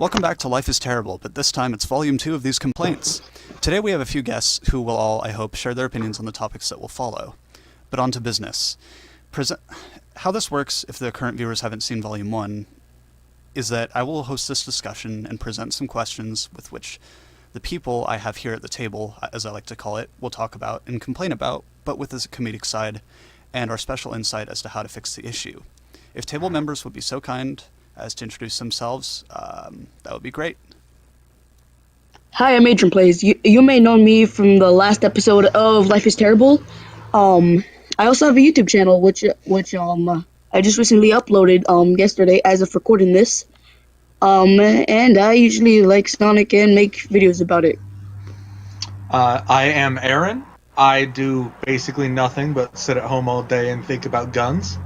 Welcome back to Life is Terrible, but this time it's Volume 2 of these complaints. Today we have a few guests who will all, I hope, share their opinions on the topics that will follow. But on to business. How this works, if the current viewers haven't seen Volume 1, is that I will host this discussion and present some questions with which the people I have here at the table, as I like to call it, will talk about and complain about, but with a comedic side and our special insight as to how to fix the issue. If table members would be so kind as to introduce themselves, that would be great. Hi, I'm AdrianPlayz. You may know me from the last episode of Life is Terrible. I also have a YouTube channel, which I just recently uploaded yesterday as of recording this. And I usually like Sonic and make videos about it. I am Aaron. I do basically nothing but sit at home all day and think about guns.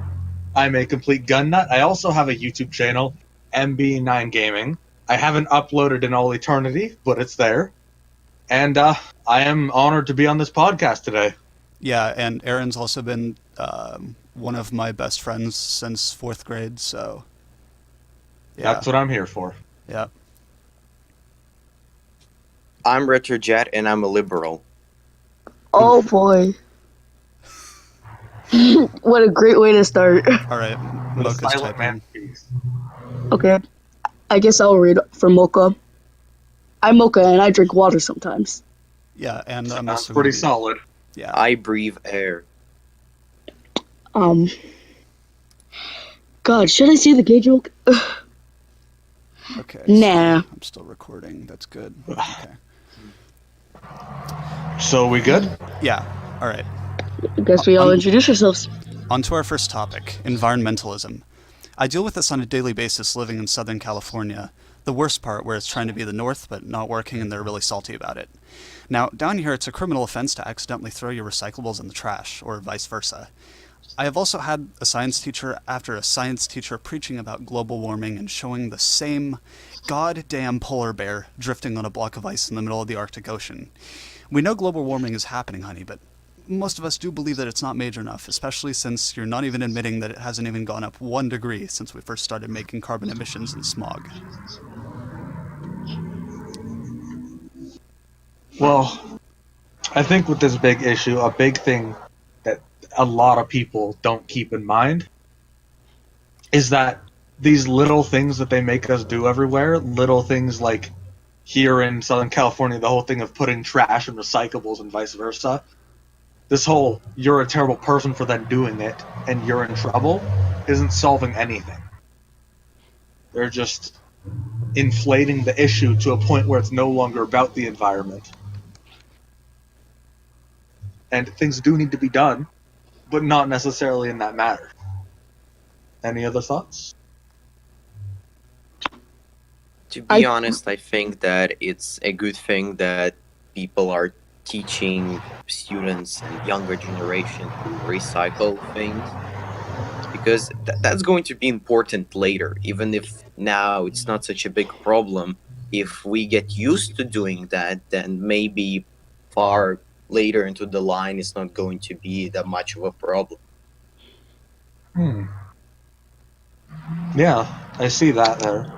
I'm a complete gun nut. I also have a YouTube channel, MB9 Gaming. I haven't uploaded in all eternity, but it's there. And I am honored to be on this podcast today. Yeah, and Aaron's also been one of my best friends since 4th grade, so... yeah. That's what I'm here for. Yeah. I'm RetroJet, and I'm a liberal. Oh boy. What a great way to start. Alright, Mocha's typing. Okay. I guess I'll read for Mocha. I'm Mocha and I drink water sometimes. Yeah, and I'm That's also pretty solid. Yeah. I breathe air. God, should I say the gay joke? Okay. Nah. So I'm still recording. That's good. Okay. So we good? Yeah. Alright. I guess we all introduce ourselves. On to our first topic, environmentalism. I deal with this on a daily basis living in Southern California, the worst part where it's trying to be the North but not working and they're really salty about it. Now, down here it's a criminal offense to accidentally throw your recyclables in the trash, or vice versa. I have also had a science teacher after a science teacher preaching about global warming and showing the same goddamn polar bear drifting on a block of ice in the middle of the Arctic Ocean. We know global warming is happening, honey, but most of us do believe that it's not major enough, especially since you're not even admitting that it hasn't even gone up 1 degree since we first started making carbon emissions and smog. Well, I think with this big issue, a big thing that a lot of people don't keep in mind is that these little things that they make us do everywhere, little things like here in Southern California, the whole thing of putting trash and recyclables and vice versa, this whole you're a terrible person for then doing it and you're in trouble isn't solving anything. They're just inflating the issue to a point where it's no longer about the environment. And things do need to be done, but not necessarily in that matter. Any other thoughts? To be honest, I think that it's a good thing that people are teaching students and younger generation to recycle things, because that's going to be important later. Even if now it's not such a big problem, if we get used to doing that, then maybe far later into the line it's not going to be that much of a problem. Yeah, I see that there.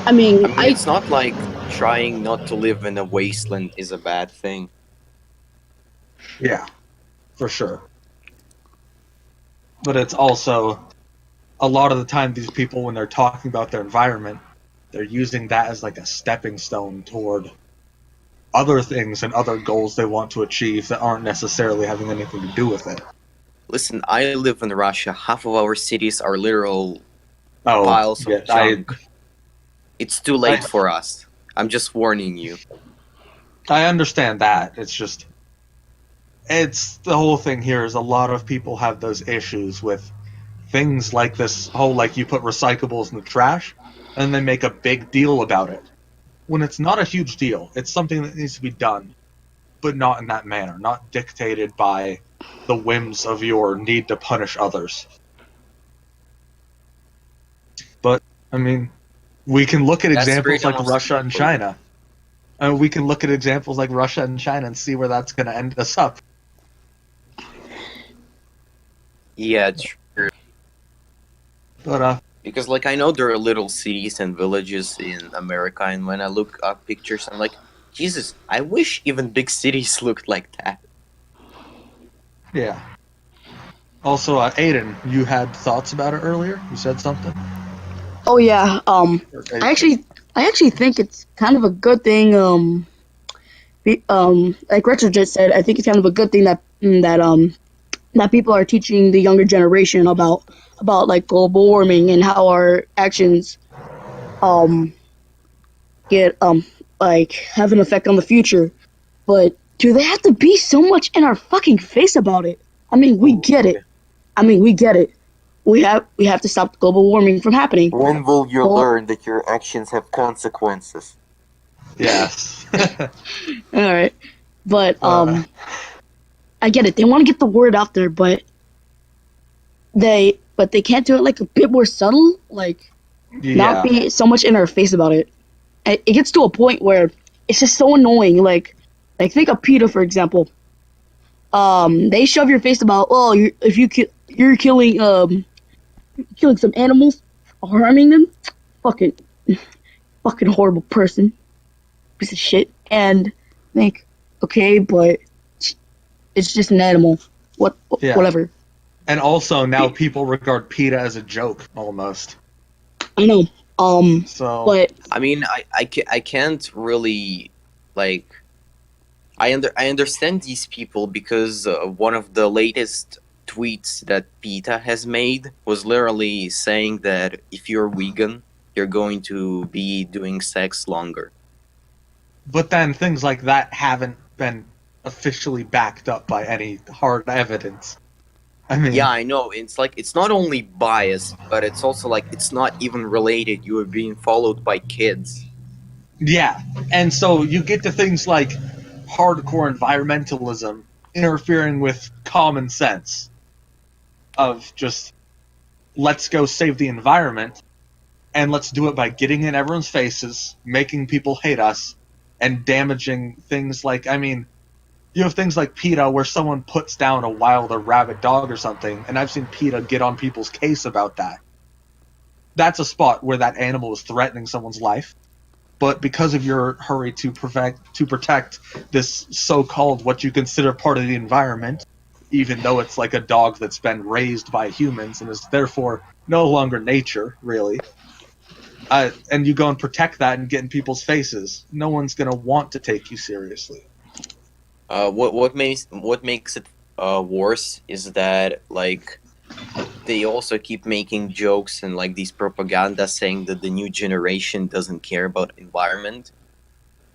I mean, It's not like trying not to live in a wasteland is a bad thing. Yeah, for sure. But it's also, a lot of the time, these people, when they're talking about their environment, they're using that as like a stepping stone toward other things and other goals they want to achieve that aren't necessarily having anything to do with it. Listen, I live in Russia. Half of our cities are literal piles of junk. It's too late for us. I'm just warning you. I understand that. It's the whole thing here is a lot of people have those issues with things like this whole, like, you put recyclables in the trash and they make a big deal about it. When it's not a huge deal, it's something that needs to be done, but not in that manner, not dictated by the whims of your need to punish others. But, I mean, we can look at examples like Russia and China. And we can look at examples like Russia and China and see where that's going to end us up. Yeah, true. But Because, like, I know there are little cities and villages in America, and when I look up pictures, I'm like, Jesus, I wish even big cities looked like that. Yeah. Also, Aiden, you had thoughts about it earlier? You said something? Oh yeah. Or- I actually think it's kind of a good thing. Like RetroJet said, I think it's kind of a good thing that people are teaching the younger generation about like global warming and how our actions um get like have an effect on the future. But do they have to be so much in our fucking face about it? I mean, we Oh, get it. I mean, we get it. We have to stop global warming from happening. When will you Well, learn that your actions have consequences? yes. all right, but uh, I get it. They want to get the word out there, but they can't do it like a bit more subtle, like not yeah. be so much in our face about it. It gets to a point where it's just so annoying. Like think of PETA for example. They shove your face about, oh, if you're killing some animals or harming them, fucking fucking horrible person, piece of shit. And think, okay, but it's just an animal. Yeah. Whatever. And also, now people regard PETA as a joke, almost. I know. So, But I mean, I can't really, like, I understand these people because one of the latest tweets that PETA has made was literally saying that if you're vegan, you're going to be doing sex longer. but then things like that haven't been officially backed up by any hard evidence. I mean, Yeah, I know. It's like it's not only biased, but it's also like it's not even related. You are being followed by kids. yeah. And so you get to things like hardcore environmentalism interfering with common sense of just let's go save the environment and let's do it by getting in everyone's faces, making people hate us, and damaging things like, I mean, you have things like PETA where someone puts down a wild or rabid dog or something, and I've seen PETA get on people's case about that. That's a spot where that animal is threatening someone's life, but because of your hurry to protect this so-called what you consider part of the environment, even though it's like a dog that's been raised by humans and is therefore no longer nature, really. And you go and protect that and get in people's faces. No one's gonna want to take you seriously. What makes it worse is that, like, they also keep making jokes and like these propaganda saying that the new generation doesn't care about environment.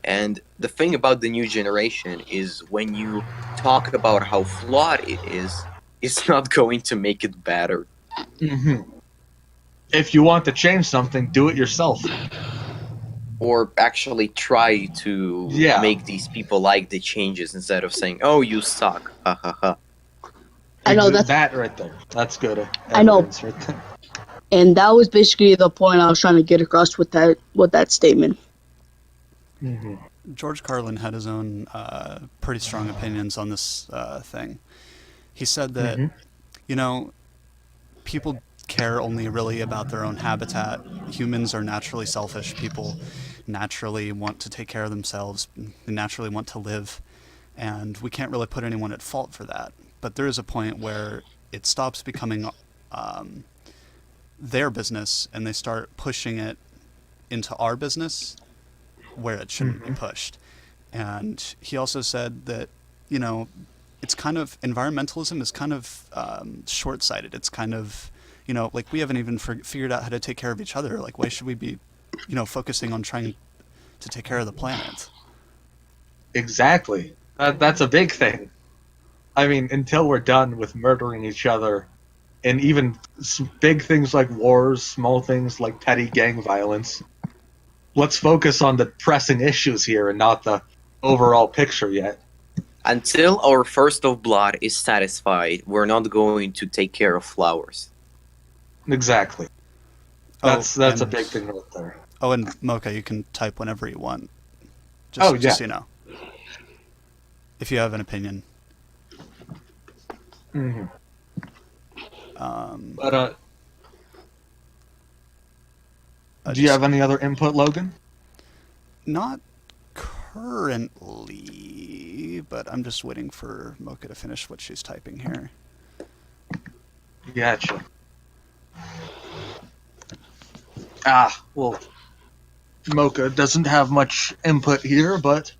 And the thing about the new generation is when you talk about how flawed it is, it's not going to make it better. Mm-hmm. If you want to change something, do it yourself. Or actually try to Yeah. make these people like the changes instead of saying, "Oh, you suck." Ha ha ha. I know that's that right there. That's good I know, evidence right there. and that was basically the point I was trying to get across with that statement. Mm-hmm. George Carlin had his own pretty strong opinions on this thing. He said that, you know, people care only really about their own habitat. Humans are naturally selfish. People naturally want to take care of themselves. They naturally want to live. And we can't really put anyone at fault for that. But there is a point where it stops becoming their business and they start pushing it into our business where it shouldn't be pushed. And he also said that, you know, it's kind of, environmentalism is kind of short-sighted. It's kind of, you know, like we haven't even figured out how to take care of each other. Like, why should we be, you know, focusing on trying to take care of the planet? Exactly. That's a big thing. I mean, until we're done with murdering each other, and even big things like wars, small things like petty gang violence, let's focus on the pressing issues here and not the overall picture yet. Until our first of blood is satisfied, we're not going to take care of flowers. Exactly. That's a big thing right there. Oh, and Mocha, you can type whenever you want. Just so you know. If you have an opinion. Mm-hmm. Um, But Do you have any other input, Logan? Not currently, but I'm just waiting for Mocha to finish what she's typing here. Gotcha. Well, Mocha doesn't have much input here, but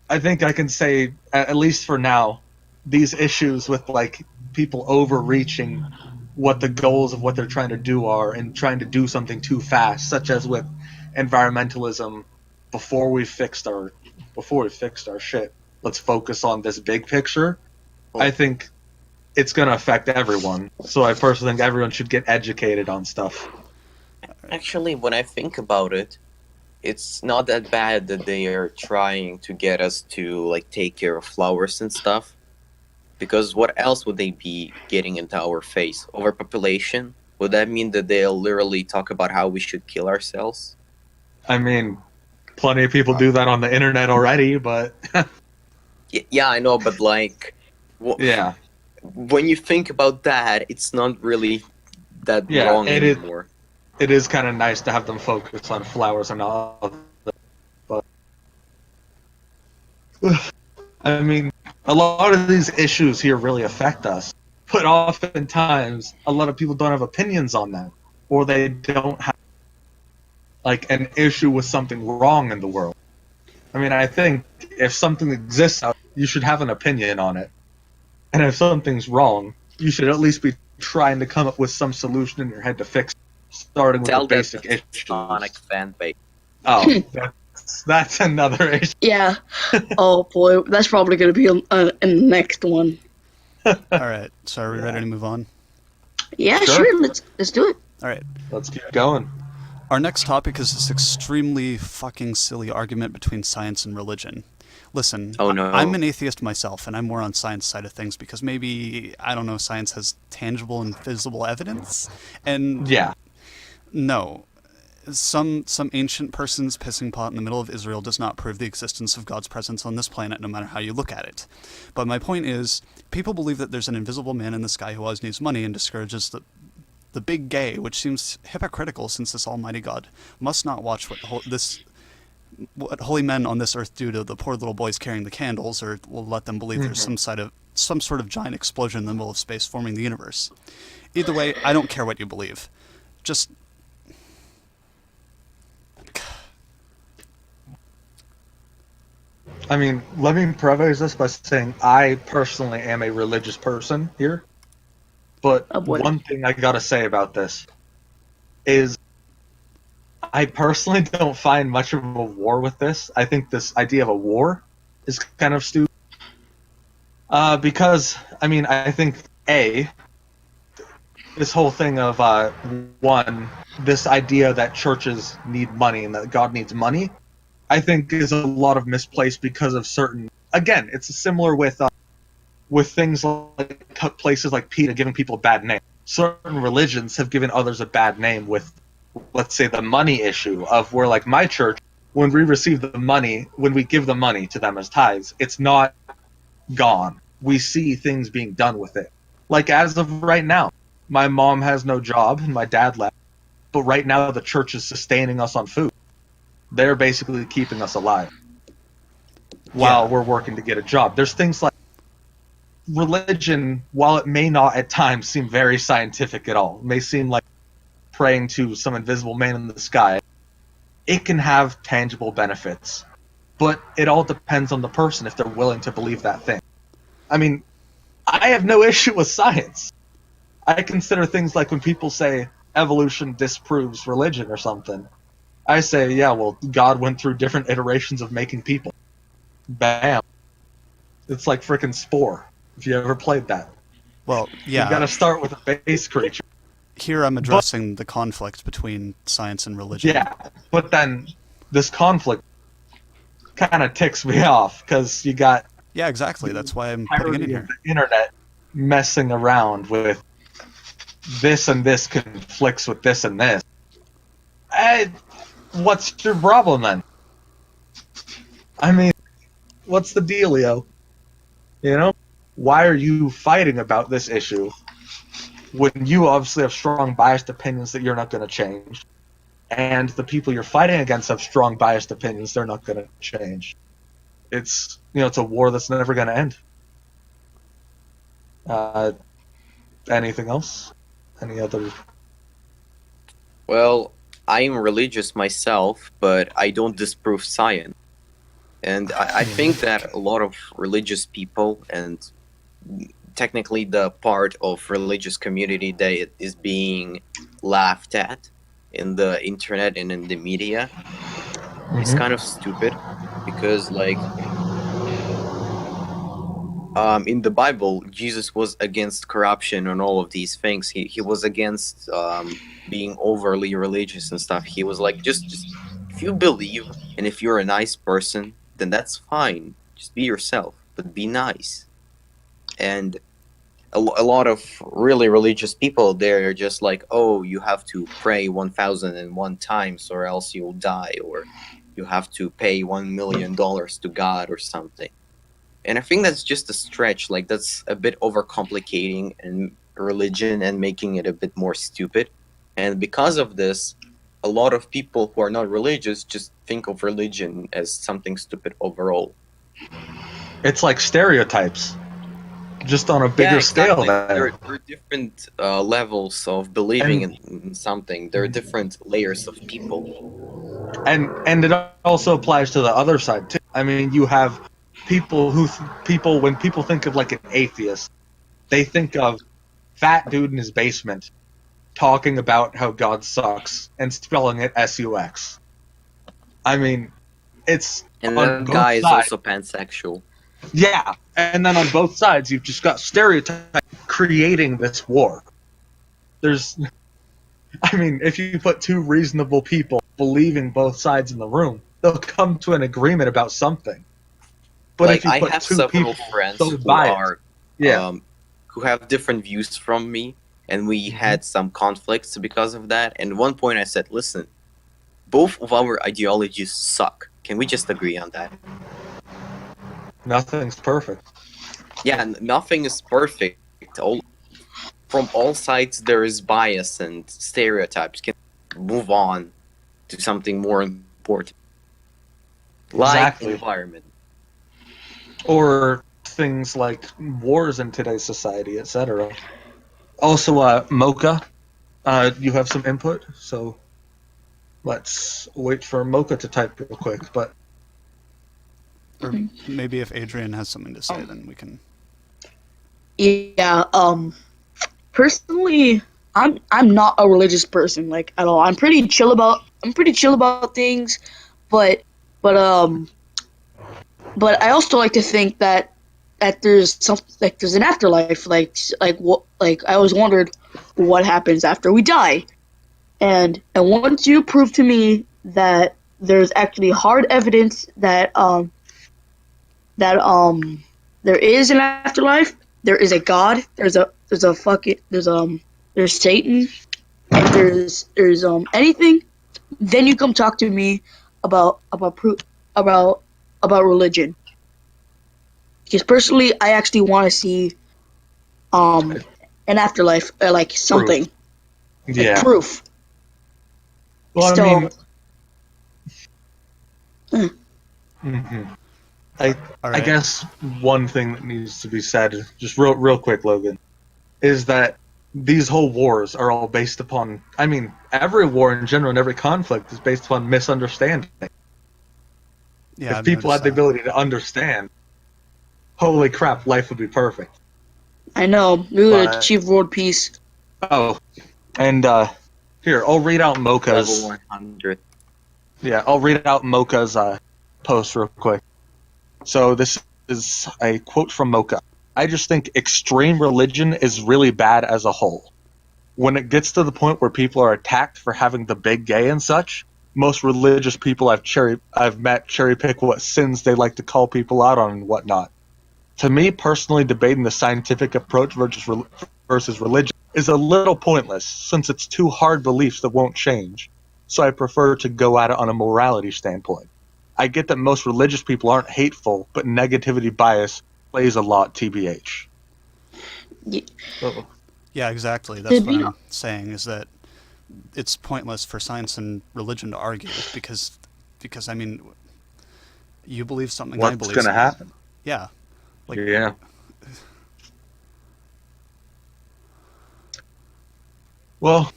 I think I can say, at least for now, these issues with, like, people overreaching what the goals of what they're trying to do are and trying to do something too fast, such as with environmentalism. Before we fixed our shit, let's focus on this big picture. I think it's going to affect everyone. So I personally think everyone should get educated on stuff. Actually, when I think about it, it's not that bad that they are trying to get us to like take care of flowers and stuff. Because what else would they be getting into our face? Overpopulation? Would that mean that they'll literally talk about how we should kill ourselves? I mean, plenty of people do that on the internet already, but... Yeah, I know, but like... yeah. When you think about that, it's not really that wrong anymore. It is kind of nice to have them focus on flowers and all, but I mean, a lot of these issues here really affect us, but oftentimes a lot of people don't have opinions on them, or they don't have like an issue with something wrong in the world. I mean, I think if something exists, you should have an opinion on it, and if something's wrong, you should at least be trying to come up with some solution in your head to fix it. Starting with the basic issues. Sonic fan base. Oh, that's another issue. Yeah. Oh boy, that's probably going to be in the next one. All right, so are we ready to move on? Yeah, sure. Let's do it. All right. Let's keep going. Our next topic is this extremely fucking silly argument between science and religion. Listen, oh, no. I'm an atheist myself, and I'm more on science side of things because maybe, I don't know, science has tangible and visible evidence. And yeah. No. Some ancient person's pissing pot in the middle of Israel does not prove the existence of God's presence on this planet, no matter how you look at it. But my point is, people believe that there's an invisible man in the sky who always needs money and discourages the big gay, which seems hypocritical since this almighty God must not watch what holy men on this earth do to the poor little boys carrying the candles, or will let them believe there's some sort of giant explosion in the middle of space forming the universe. Either way, I don't care what you believe. Just... I mean, let me preface this by saying I personally am a religious person here. But one thing I gotta say about this is I personally don't find much of a war with this. I think this idea of a war is kind of stupid. Because, I mean, I think, this whole thing of, this idea that churches need money and that God needs money, I think is a lot of misplaced because of certain... Again, it's similar with things like places like PETA giving people a bad name. Certain religions have given others a bad name with, let's say, the money issue of where, like, my church, when we receive the money, when we give the money to them as tithes, it's not gone. We see things being done with it. Like, as of right now, my mom has no job and my dad left, but right now the church is sustaining us on food. They're basically keeping us alive while we're working to get a job. There's things like religion, while it may not at times seem very scientific at all, it may seem like praying to some invisible man in the sky, it can have tangible benefits. But it all depends on the person if they're willing to believe that thing. I mean, I have no issue with science. I consider things like when people say evolution disproves religion or something, I say, yeah, well, God went through different iterations of making people. Bam. It's like frickin' Spore, if you ever played that. Well, yeah. You gotta start with a base creature. Here I'm addressing the conflict between science and religion. Yeah, but then this conflict kind of ticks me off, because you got... Yeah, exactly. That's why I'm putting it in here. The internet messing around with this and this conflicts with this and this. What's your problem then? I mean, what's the dealio? You know? Why are you fighting about this issue when you obviously have strong biased opinions that you're not going to change? and the people you're fighting against have strong biased opinions, they're not going to change. It's it's a war that's never going to end. Anything else? Any other? Well, I'm religious myself, but I don't disprove science. And I think that a lot of religious people, and technically the part of religious community that is being laughed at in the internet and in the media, is kind of stupid. Because, like, in the Bible, Jesus was against corruption and all of these things. He was against being overly religious and stuff. He was like, just if you believe and if you're a nice person, then that's fine. Just be yourself, but be nice. And a lot of really religious people, they're just like, oh, you have to pray 1,001 times or else you'll die, or you have to pay $1 million to God or something. And I think that's just a stretch. Like, that's a bit overcomplicating and religion and making it a bit more stupid. And because of this, a lot of people who are not religious just think of religion as something stupid overall. It's like stereotypes, just on a bigger scale. There are different levels of believing in something. There are different layers of people. And it also applies to the other side too. I mean, you have people when people think of like an atheist, they think of fat dude in his basement talking about how God sucks and spelling it S-U-X. I mean, it's and that guy is also pansexual. Yeah, and then on both sides, you've just got stereotypes creating this war. I mean, if you put two reasonable people believing both sides in the room, they'll come to an agreement about something. But like, if you put I have two several people friends so who biased, are, who have different views from me, and we had some conflicts because of that. And at one point I said, listen, both of our ideologies suck. Can we just agree on that? Nothing's perfect. Yeah, nothing is perfect. From all sides, there is bias and stereotypes. Can move on to something more important, like environment, or things like wars in today's society, etc. Also, Mocha, you have some input, so let's wait for Mocha to type real quick. But or maybe if Adrian has something to say, then we can. Yeah. Personally, I'm not a religious person, like, at all. I'm pretty chill about things, but I also like to think that there's there's an afterlife, like what, like, I always wondered what happens after we die, and once you prove to me that there's actually hard evidence that there is an afterlife, there is a God, there's Satan, and there's anything, then you come talk to me about religion. Because personally, I actually want to see an afterlife, like something, like proof. Well, So, I guess one thing that needs to be said, just real quick, Logan, is that these whole wars are all based upon, I mean, every war in general and every conflict is based upon misunderstanding. Yeah, if people had the ability to understand, holy crap, life would be perfect. I know, we would achieve world peace. Oh, and here, I'll read out Mocha's. Level 100. Yeah, I'll read out Mocha's post real quick. So this is a quote from Mocha. I just think extreme religion is really bad as a whole. When it gets to the point where people are attacked for having the big gay and such, most religious people I've met cherry pick what sins they like to call people out on and whatnot. To me, personally, debating the scientific approach versus religion is a little pointless, since it's two hard beliefs that won't change. So I prefer to go at it on a morality standpoint. I get that most religious people aren't hateful, but negativity bias plays a lot, TBH. Yeah, exactly. That's what I'm saying, is that it's pointless for science and religion to argue because I mean, you believe something, I What's believe gonna something. happen? Yeah. Like, Yeah. Well,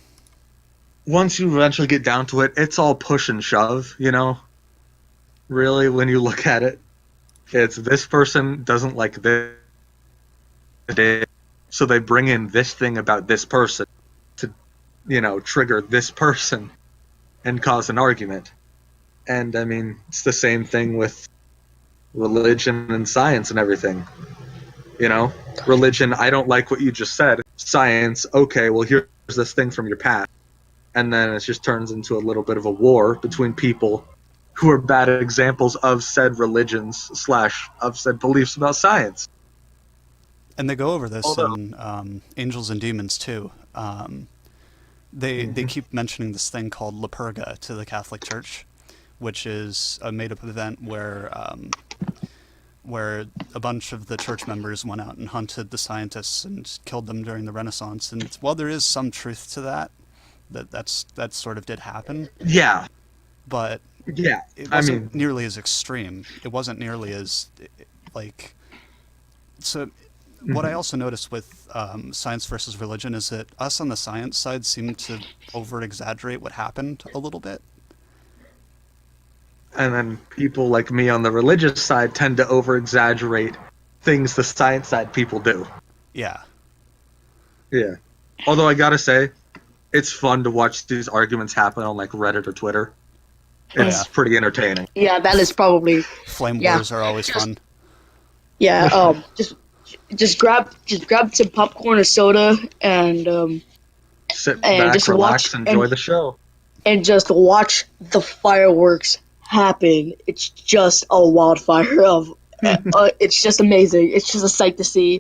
once you eventually get down to it, it's all push and shove, you know? Really, when you look at it, it's this person doesn't like this, so they bring in this thing about this person to, trigger this person and cause an argument. And I mean, it's the same thing with religion and science and everything. Religion, I don't like what you just said. Science, okay, well, here's this thing from your past. And then it just turns into a little bit of a war between people who are bad examples of said religions / of said beliefs about science. and they go over this Although- in Angels and Demons too. They keep mentioning this thing called La Purga to the Catholic Church, which is a made-up event where a bunch of the church members went out and hunted the scientists and killed them during the Renaissance. And while there is some truth to that sort of did happen, Yeah. but Yeah. it I wasn't mean, nearly as extreme. It wasn't nearly as like. So, what I also noticed with science versus religion is that us on the science side seem to over-exaggerate what happened a little bit. and then people like me on the religious side tend to over-exaggerate things the science side people do. Yeah. Yeah. Although I gotta say, it's fun to watch these arguments happen on like Reddit or Twitter. It's Yeah. pretty entertaining. Yeah, that is probably. Flame Yeah. wars are always fun. Yeah. Just grab some popcorn or soda and Sit And back, just relax, watch- enjoy and- the show. just watch the fireworks happen. It's just a wildfire of. It's just amazing. It's just a sight to see.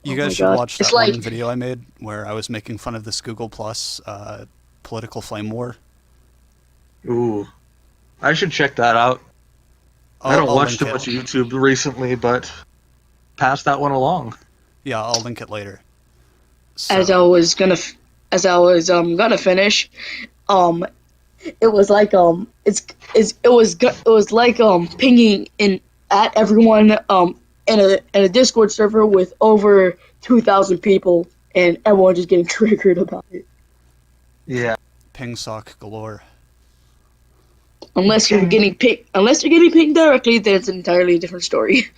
You Oh guys my should God. watch It's that one like- video I made where I was making fun of this Google Plus political flame war. Ooh. I should check that out. I don't I'll watch link too it. much YouTube recently, but pass that one along. Yeah, I'll link it later. So, As I was gonna finish, it was like it was like pinging in at everyone in a Discord server with over 2,000 people, and everyone just getting triggered about it. Yeah. ping sock galore. Unless you're getting pinged directly, then it's an entirely different story.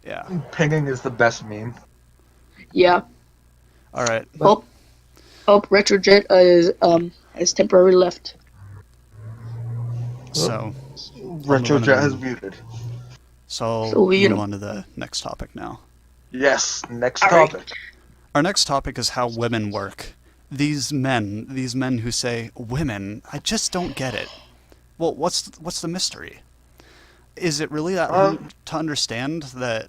Yeah. Pinging is the best meme. Yeah. All right. Hope RetroJet has temporarily left. So, RetroJet has muted. so I'll So we, move on to the next topic now. Yes, next All right. topic. Our next topic is how women work. These men who say, women, I just don't get it. Well, what's the mystery? Is it really that hard to understand that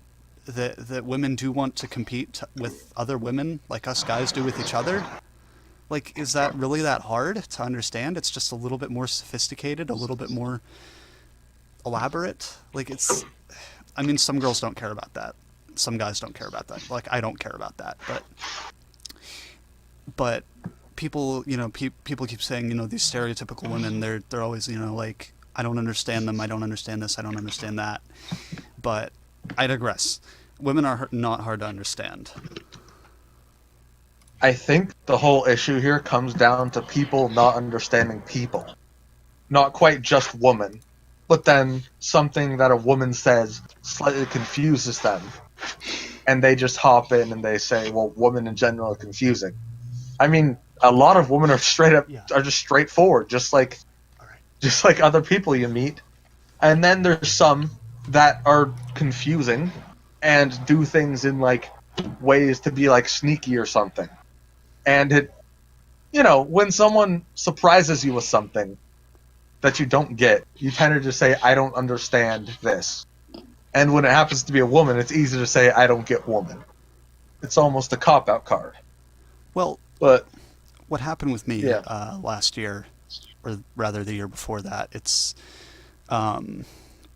women do want to compete with other women like us guys do with each other? Like, is that really that hard to understand? It's just a little bit more sophisticated, a little bit more elaborate. Like, I mean, some girls don't care about that. Some guys don't care about that. Like, I don't care about that. But people, people keep saying, these stereotypical women, they're always, like, I don't understand them. I don't understand this. I don't understand that. But I digress. Women are not hard to understand. I think the whole issue here comes down to people not understanding people. Not quite just woman, but then something that a woman says slightly confuses them. And they just hop in and they say, well, women in general are confusing. I mean, a lot of women are are just straightforward, just like other people you meet. And then there's some that are confusing and do things in like ways to be like sneaky or something. And when someone surprises you with something that you don't get, you tend to just say, I don't understand this. And when it happens to be a woman, it's easy to say, I don't get woman. It's almost a cop-out card. Well, But what happened with me Yeah. last year, or rather the year before that, it's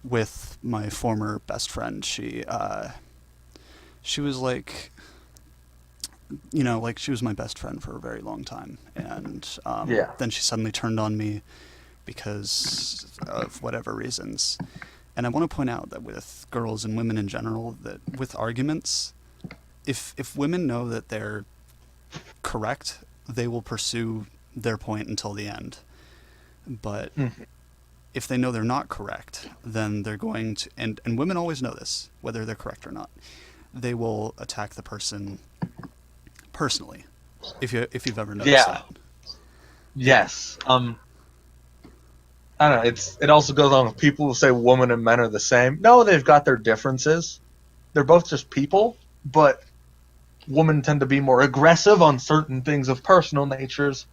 with my former best friend. She was like, like she was my best friend for a very long time, and Yeah. then she suddenly turned on me because of whatever reasons. And I want to point out that with girls and women in general, that with arguments, if women know that they're correct, they will pursue their point until the end. But if they know they're not correct, then they're going to, and women always know this, whether they're correct or not, they will attack the person personally. If you've ever noticed that. Yes. I don't know. It also goes on with people who say women and men are the same. No, they've got their differences. They're both just people, but women tend to be more aggressive on certain things of personal natures,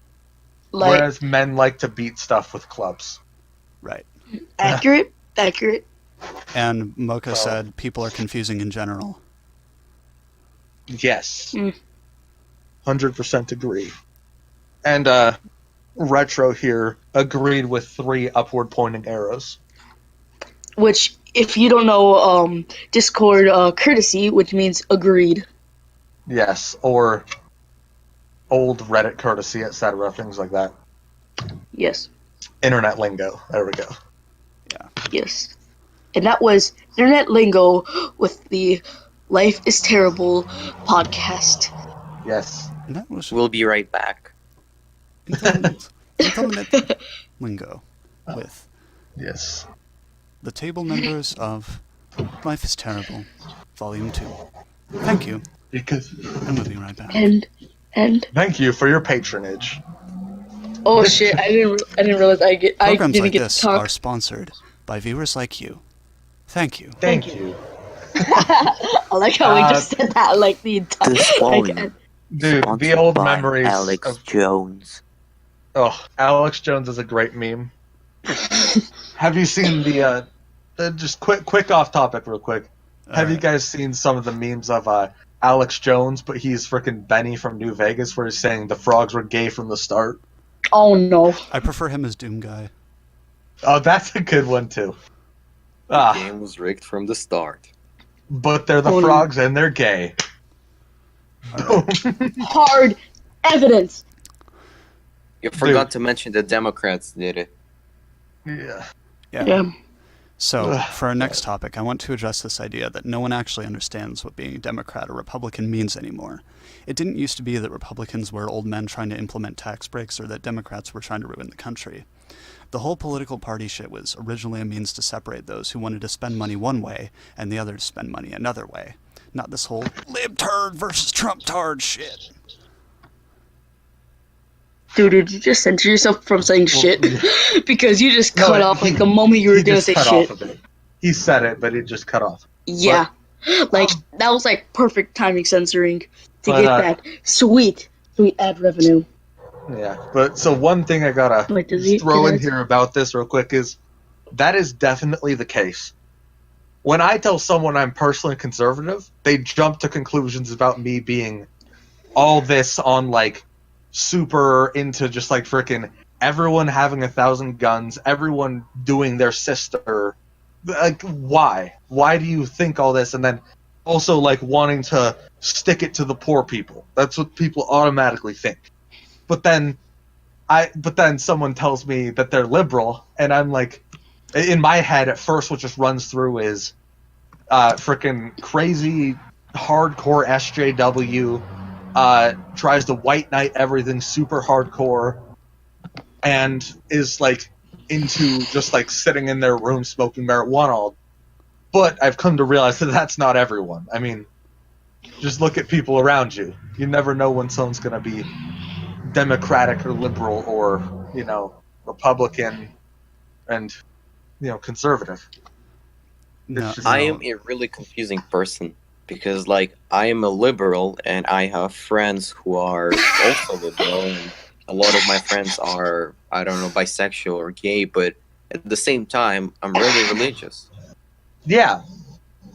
whereas men like to beat stuff with clubs. Right. Accurate. And Mocha said people are confusing in general. Yes. 100% agree. And Retro here agreed with 3 upward pointing arrows. Which, if you don't know, Discord courtesy, which means agreed. Yes, or old Reddit courtesy, etc., things like that. Yes. Internet lingo. There we go. Yeah. Yes. And that was Internet Lingo with the Life is Terrible podcast. Yes. And that was We'll be right back. Internet lingo with Yes. the table members of Life is Terrible, Volume 2. Thank you. Because And we'll be right back. And thank you for your patronage. oh shit! I didn't realize I Programs didn't like get this to talk. are sponsored by viewers like you. Thank you. Thank you. I like how we just said that like the entire. This volume Dude, the sponsored old by memories Alex of... Jones. Oh, Alex Jones is a great meme. Have you seen the just quick off topic real quick. Have you guys seen some of the memes of Alex Jones, but he's freaking Benny from New Vegas, where he's saying the frogs were gay from the start? Oh no! I prefer him as Doom Guy. Oh, that's a good one too. The game was rigged from the start. But they're the frogs and they're gay. Hard evidence. You forgot to mention the Democrats did it. Yeah. So, for our next topic, I want to address this idea that no one actually understands what being a Democrat or Republican means anymore. It didn't used to be that Republicans were old men trying to implement tax breaks or that Democrats were trying to ruin the country. The whole political party shit was originally a means to separate those who wanted to spend money one way and the other to spend money another way. Not this whole libtard versus Trump-tard shit. Dude, did you just censor yourself from saying shit? Because you just cut off like the moment you were gonna say shit. He said it, but he just cut off. Yeah. Like, that was like perfect timing censoring to get that sweet ad revenue. Yeah, but so one thing I gotta throw in here about this real quick is that is definitely the case. When I tell someone I'm personally conservative, they jump to conclusions about me being all this on like super into just like freaking everyone having 1,000 guns, everyone doing their sister. Like, why? Why do you think all this? And then also like wanting to stick it to the poor people. That's what people automatically think. But then someone tells me that they're liberal, and I'm like, in my head at first what just runs through is freaking crazy hardcore SJW, tries to white knight everything super hardcore, and is like into just like sitting in their room smoking marijuana all. But I've come to realize that that's not everyone. I mean, just look at people around you. You never know when someone's going to be Democratic or liberal or, Republican and, conservative. No, I am a really confusing person because, like, I am a liberal and I have friends who are also liberal, and a lot of my friends are, I don't know, bisexual or gay, but at the same time, I'm really religious. Yeah.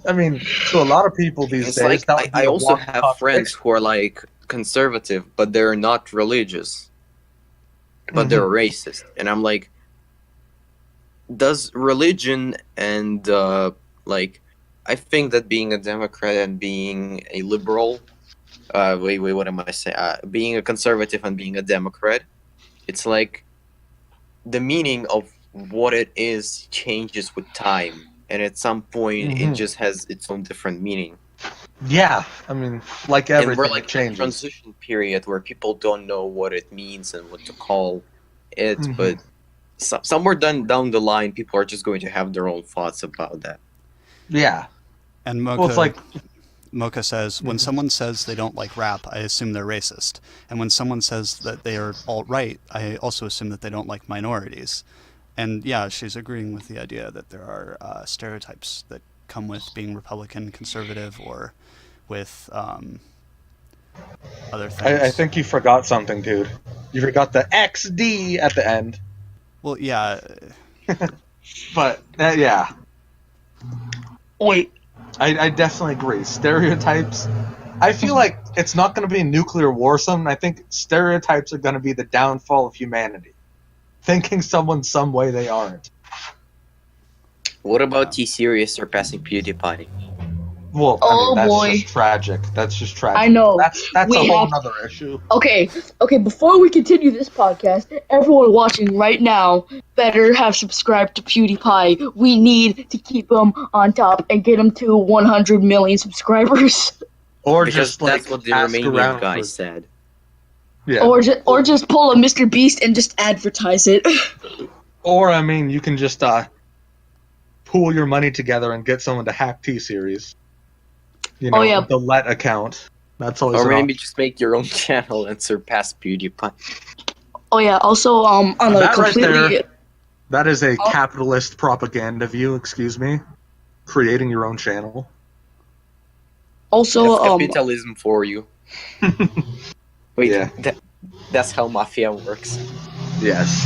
I mean, to a lot of people these days, like, I also have friends who are, like, conservative, but they're not religious. But they're racist. And I'm like, does religion and, I think that being a Democrat and being a liberal wait, what am I saying? Being a conservative and being a Democrat, it's like the meaning of what it is changes with time, and at some point it just has its own different meaning. Yeah, I mean, like And everything, we're like it in a changes. transition period where people don't know what it means and what to call it, but somewhere down the line, people are just going to have their own thoughts about that. Yeah. And Mocha, Well, it's like, Mocha says, when someone says they don't like rap, I assume they're racist. And when someone says that they are alt-right, I also assume that they don't like minorities. And yeah, she's agreeing with the idea that there are stereotypes that come with being Republican, conservative, or with other things. I think you forgot something, dude. You forgot the XD at the end. Well, yeah. But, yeah. Wait. I definitely agree. Stereotypes. I feel like it's not going to be a nuclear war soon. I think stereotypes are going to be the downfall of humanity. Thinking someone some way they aren't. What about T-Series surpassing PewDiePie? Well, Oh, that's boy. just tragic. That's just tragic. I know. That's We a whole have- other issue. Okay, before we continue this podcast, everyone watching right now better have subscribed to PewDiePie. We need to keep him on top and get him to 100 million subscribers. Or Because just, like, that's what the ask Romanian around guy for- said. Yeah. Or just pull a Mr. Beast and just advertise it. Or, I mean, you can just pool your money together and get someone to hack T-Series. You know, Oh, yeah. the Let account. That's always Or an maybe option. just make your own channel and surpass PewDiePie. Oh yeah, also on a That right completely there. That is a Oh. capitalist propaganda view, excuse me. Creating your own channel. also That's capitalism for you. Wait, Yeah. that's how mafia works. Yes.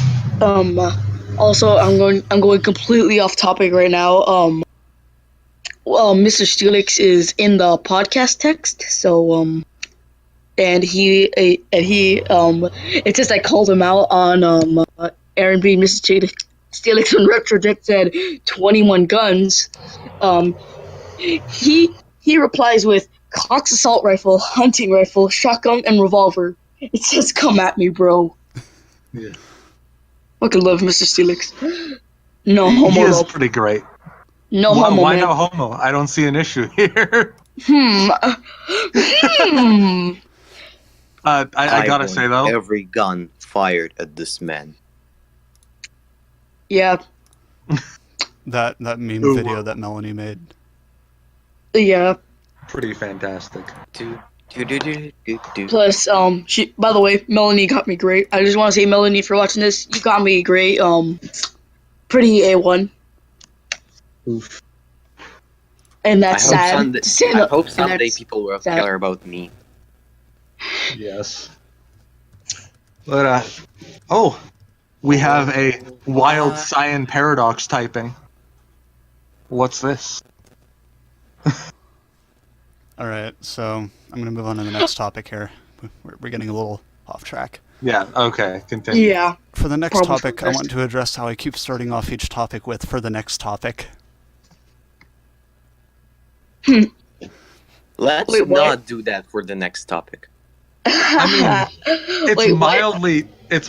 also I'm going completely off topic right now. Mr. Steelix is in the podcast text, so and he it says I called him out on Aaron being Mr. Steelix when RetroJet said 21 guns. He replies with Cox assault rifle, hunting rifle, shotgun, and revolver. It says come at me, bro. Yeah. Fucking love Mr. Steelix. No He homo is though. pretty great. No homo, Why man. no homo? I don't see an issue here. I I gotta want say, though, every gun fired at this man. Yeah, That meme Ooh. video that Melanie made. yeah. pretty fantastic. Do. Plus, she. By the way, Melanie got me great. I just want to say, Melanie, if you're watching this, you got me great. Pretty A1. Oof. And that's I sad. hope to say I that- hope and someday that's- people will sad. care about me. Yes. But, we have a wild cyan paradox typing. What's this? All right, so I'm going to move on to the next topic here. We're getting a little off track. Yeah, okay, continue. Yeah. For the next Problem topic, I first. want to address how I keep starting off each topic with "for the next topic." Let's Wait, what? not do that for the next topic. I mean, it's Wait, what?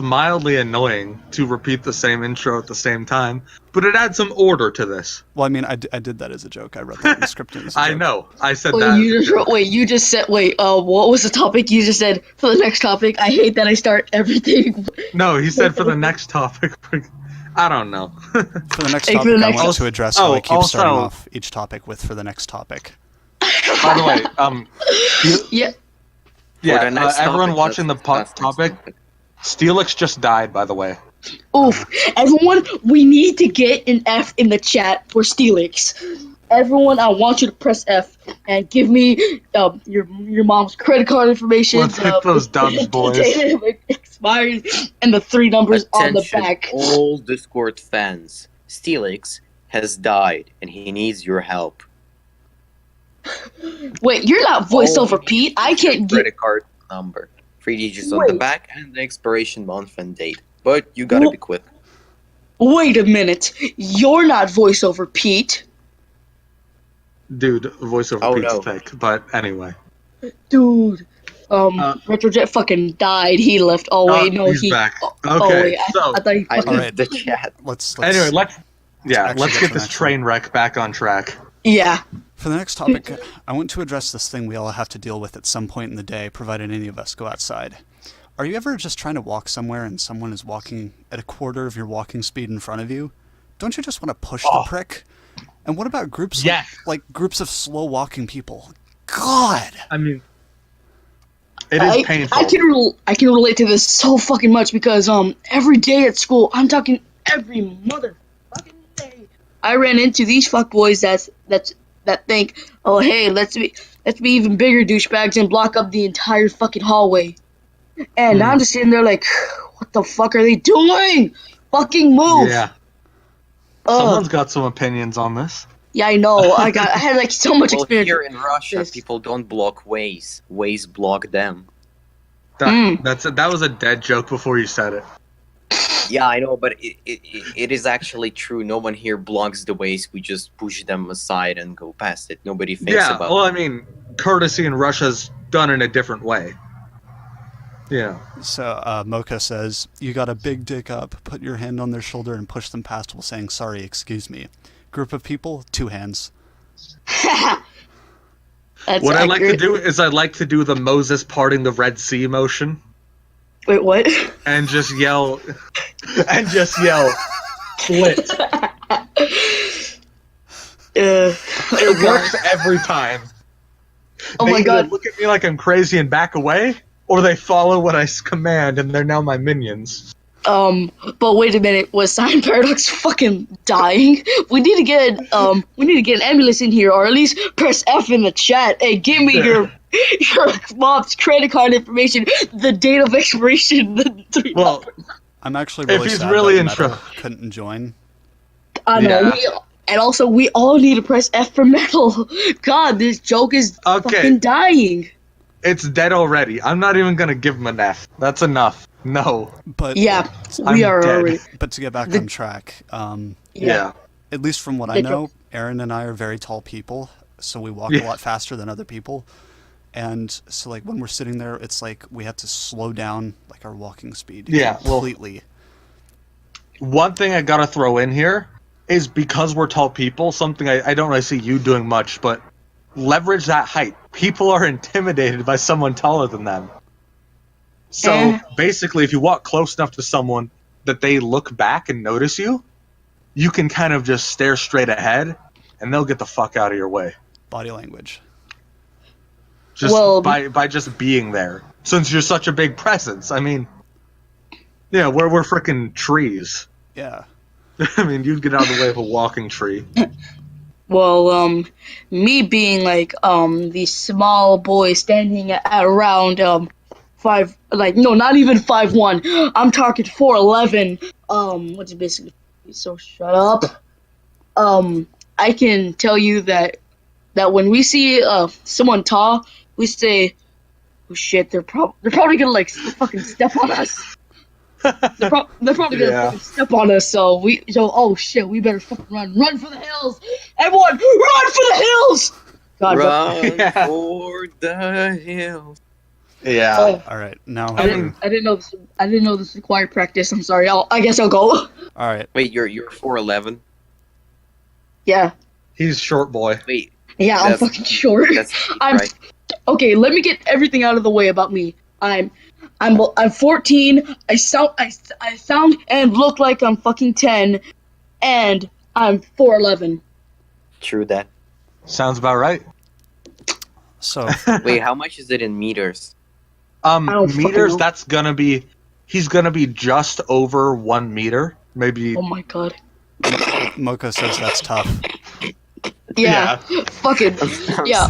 mildly annoying to repeat the same intro at the same time, but it adds some order to this. Well, I mean, I did that as a joke. I wrote that in the script as a I joke. know. I said Wait, that. you just said. Wait, what was the topic? You just said for the next topic. I hate that I start everything. No, he said for the next topic. I don't know. For the next Hey, for topic, the I next- want to address how Oh, I keep starting also- off each topic with "for the next topic." By the way, Yeah. yeah, For the next everyone topic, watching the let's discuss next topic, Steelix just died, by the way. Oof. Everyone, we need to get an F in the chat for Steelix. Everyone, I want you to press F and give me your mom's credit card information. Let's hit those dubs, boys. Expired and the 3 numbers on the Attention, back. all Discord fans. Steelix has died, and he needs your help. Wait, you're not voiceover All Pete. I can't get. Credit card number, 3 digits on the Wait. back, and the expiration month and date. But you gotta be quick. Wait a minute. You're not voiceover Pete. Dude, voiceover Oh, Pete's no. thick, but anyway. Dude, RetroJet fucking died. He left. Oh wait, no, he's back. Oh Okay, wait, so I thought he I fucking. left the chat. Let's anyway, let's actually get get to the this next train wreck back on track. Yeah. For the next topic, I want to address this thing we all have to deal with at some point in the day, provided any of us go outside. Are you ever just trying to walk somewhere and someone is walking at a quarter of your walking speed in front of you? Don't you just want to push the prick? And what about groups like groups of slow walking people? God! I mean, it is painful. I can relate to this so fucking much because every day at school, I'm talking every motherfucking day, I ran into these fuckboys that think, oh hey, let's be even bigger douchebags and block up the entire fucking hallway. And I'm just sitting there like, what the fuck are they doing? Fucking move! Yeah. Someone's got some opinions on this. Yeah, I know. I had like so much Well, experience. here in Russia, people don't block ways. Ways block them. That was a dead joke before you said it. Yeah, I know, but it is actually true. No one here blocks the ways. We just push them aside and go past it. Nobody thinks about well, it. I mean, courtesy in Russia's done in a different way. Yeah. So, Mocha says, you got a big dick up, put your hand on their shoulder and push them past while saying, sorry, excuse me. Group of people, 2 hands. That's what accurate. I like to do is I like to do the Moses parting the Red Sea motion. Wait, what? And just yell, split. It works every time. Oh They my either god. look at me like I'm crazy and back away, or they follow what I command and they're now my minions. But wait a minute, was Sign Paradox fucking dying? We need to get an ambulance in here, or at least press F in the chat. Hey, give me your mom's credit card information, the date of expiration, the 3 Well, I'm actually really if he's sad really that in Metal trouble, couldn't join. I know. Yeah. And also, we all need to press F for Metal. God, this joke is fucking dying. It's dead already. I'm not even gonna give him an F. That's enough. No. But Yeah, I'm we are dead. already. But to get back on track, Yeah. at least from what I know, Aaron and I are very tall people, so we walk a lot faster than other people. And so, like, when we're sitting there, it's like we have to slow down, like, our walking speed completely. One thing I gotta throw in here is because we're tall people, something I don't really see you doing much, but leverage that height. People are intimidated by someone taller than them. So basically, if you walk close enough to someone that they look back and notice you, you can kind of just stare straight ahead, and they'll get the fuck out of your way. Body language. Just by just being there. Since you're such a big presence, I mean, yeah, we're freaking trees. Yeah. I mean, you'd get out of the way of a walking tree. Well, me being like the small boy standing at around 5, like no, not even 5'1". I'm talking 4'11". What's it basically? So shut up. I can tell you that when we see someone tall, we say, "Oh shit, they're probably gonna like fucking step on us." They're probably gonna fucking step on us. So oh shit, we better fucking run for the hills! Everyone, run for the hills! God, Run for the hills. Yeah. All right. Now. I didn't know this. I didn't know this required practice. I'm sorry. I guess I'll go. All right. Wait, you're 4'11"? Yeah. He's short boy. Wait. Yeah, I'm fucking short. That's right. Okay, let me get everything out of the way about me. I'm 14. I sound and look like I'm fucking 10, and I'm 4'11". True that. Sounds about right. So. Wait, how much is it in meters? Meters. That's gonna be. He's gonna be just over 1 meter, maybe. Oh my god. Mocha says that's tough. Yeah. Fucking. Yeah.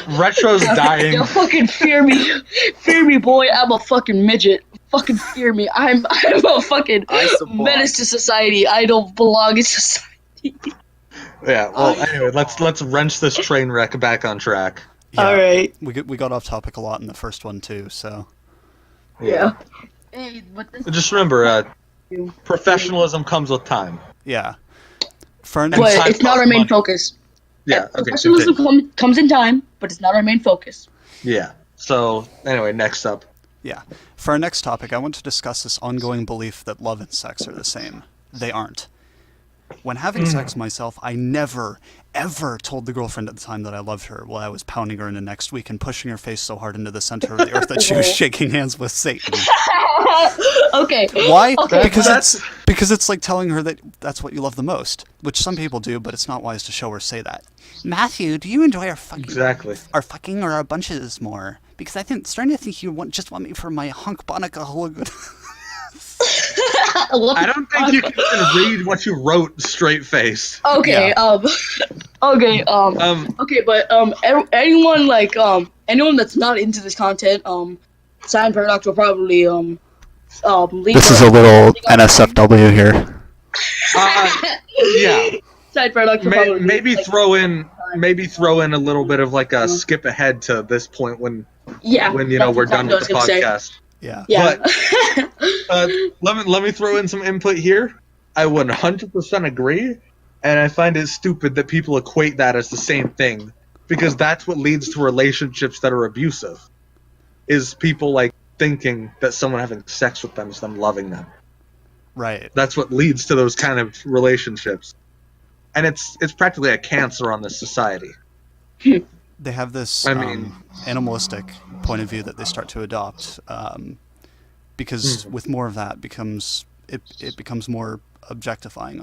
Retro's dying. Yeah, fucking fear me, boy. I'm a fucking midget. Fucking fear me. I'm a fucking menace to society. I don't belong in society. Yeah. Well, anyway, let's wrench this train wreck back on track. Yeah, all right. We got off topic a lot in the first one too. So. Yeah. Hey, but this Just remember, professionalism comes with time. Yeah. But it's not our main focus. Yeah. Okay. Professionalism comes in time, but it's not our main focus. Yeah. So anyway, next up. Yeah. For our next topic, I want to discuss this ongoing belief that love and sex are the same. They aren't. When having sex myself, I never, ever told the girlfriend at the time that I loved her while I was pounding her in the next week and pushing her face so hard into the center of the earth that she was shaking hands with Satan. Okay. Why? Okay. Because it's like telling her that that's what you love the most, which some people do, but it's not wise to show her say that. Matthew, do you enjoy our fucking or our bunches more? Because starting to think you just want me for my hunk bonica hologram. I don't think you can even read what you wrote straight faced. Okay. Yeah. Okay, but anyone that's not into this content, Sign Paradox will probably leave. This is a little NSFW here. Yeah. Sign Paradox will probably Maybe throw in a little bit of like a skip ahead to this point when we're done with the podcast. Yeah. But let me throw in some input here. I 100% agree, and I find it stupid that people equate that as the same thing, because that's what leads to relationships that are abusive. Is people like thinking that someone having sex with them is them loving them. Right. That's what leads to those kind of relationships, and it's practically a cancer on this society. They have this animalistic point of view that they start to adopt, because with more of that it becomes more objectifying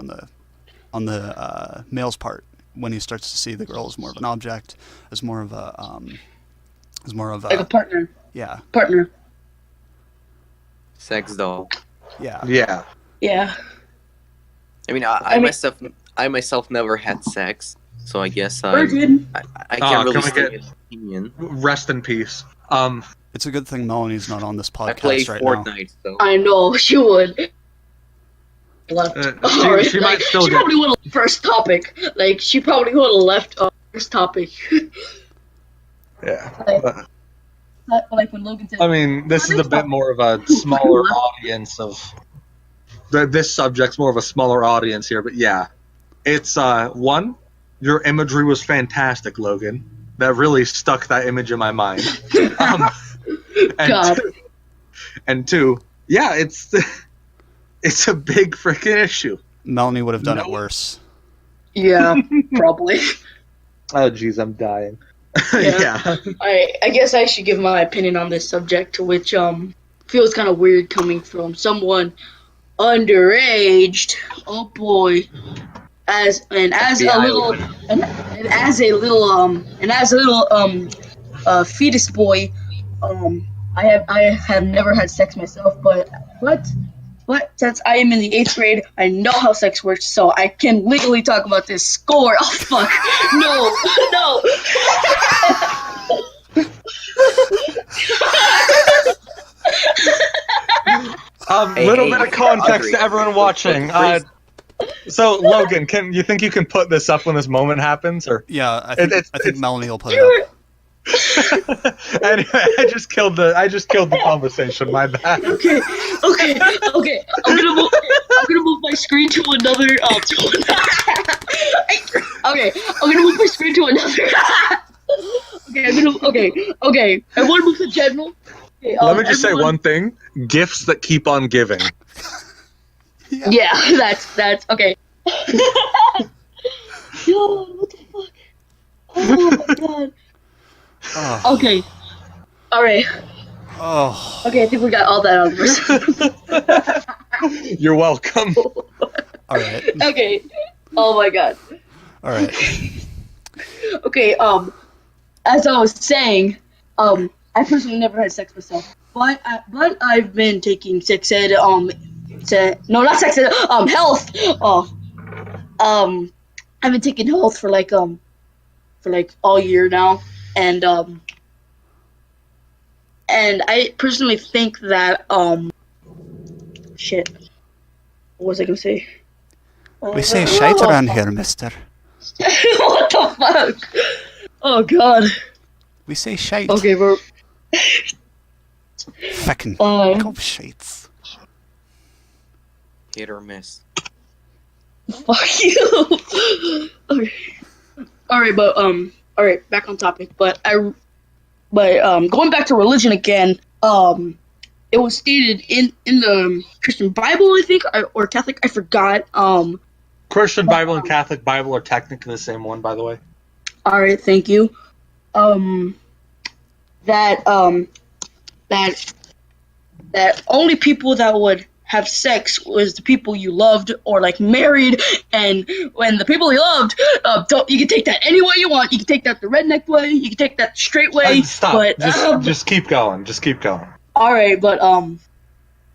on the male's part when he starts to see the girl as more of an object, as more of a like a partner. Yeah. Partner. Sex doll. Yeah. Yeah. Yeah. I mean, I myself never had sex, so I guess I Virgin. can't really can we state get- an opinion. Rest in peace. It's a good thing Melanie's not on this I play podcast right now. Fortnite, so I know she would. Left. She might still She get. probably would have first topic. Like she probably would have left first topic. Yeah. Like when Logan said. I mean, this is a bit more of a smaller audience of. This subject's more of a smaller audience here, but yeah, it's one. Your imagery was fantastic, Logan. That really stuck that image in my mind. God. And two, yeah, it's a big freaking issue. Melanie would have done it worse. Yeah, probably. Oh, jeez, I'm dying. Yeah. I guess I should give my opinion on this subject, which feels kind of weird coming from someone underaged. Oh boy. As a little fetus boy, I have never had sex myself, but since I am in the 8th grade, I know how sex works, so I can legally talk about this score. Oh fuck. No. Little bit of context to everyone watching. So, Logan, you think you can put this up when this moment happens, or? Yeah, I think Melanie will put it up. Anyway, I just killed the conversation. My bad. Okay. I'm gonna move my screen to another. Okay, I'm gonna move my screen to another. Okay. I want to move to general. Okay, Let me just say one thing: gifts that keep on giving. Yeah, that's okay. Yo, what the fuck? Oh my god. Oh. Okay. Alright. Oh. Okay, I think we got all that out of us. You're welcome. Alright. Okay. Oh my god. Alright. Okay, as I was saying, I personally never had sex myself. But I've been taking sex ed, not sex ed, health. I've been taking health for like all year now, and I personally think that shit. What was I gonna say? We say shite around here, mister. What the fuck? Oh god. We say shite. Okay, we're Fucking go shites. hit or miss. fuck you. Okay. Alright, but alright, back on topic. But But going back to religion again, it was stated in the Christian Bible, I think, or Catholic, I forgot. Christian Bible and Catholic Bible are technically the same one, by the way. All right, thank you. That that only people that would have sex was the people you loved or like married, and when the people you loved, you can take that any way you want. You can take that the redneck way, you can take that straight way. Stop. But Just keep going. Just keep going. all right, but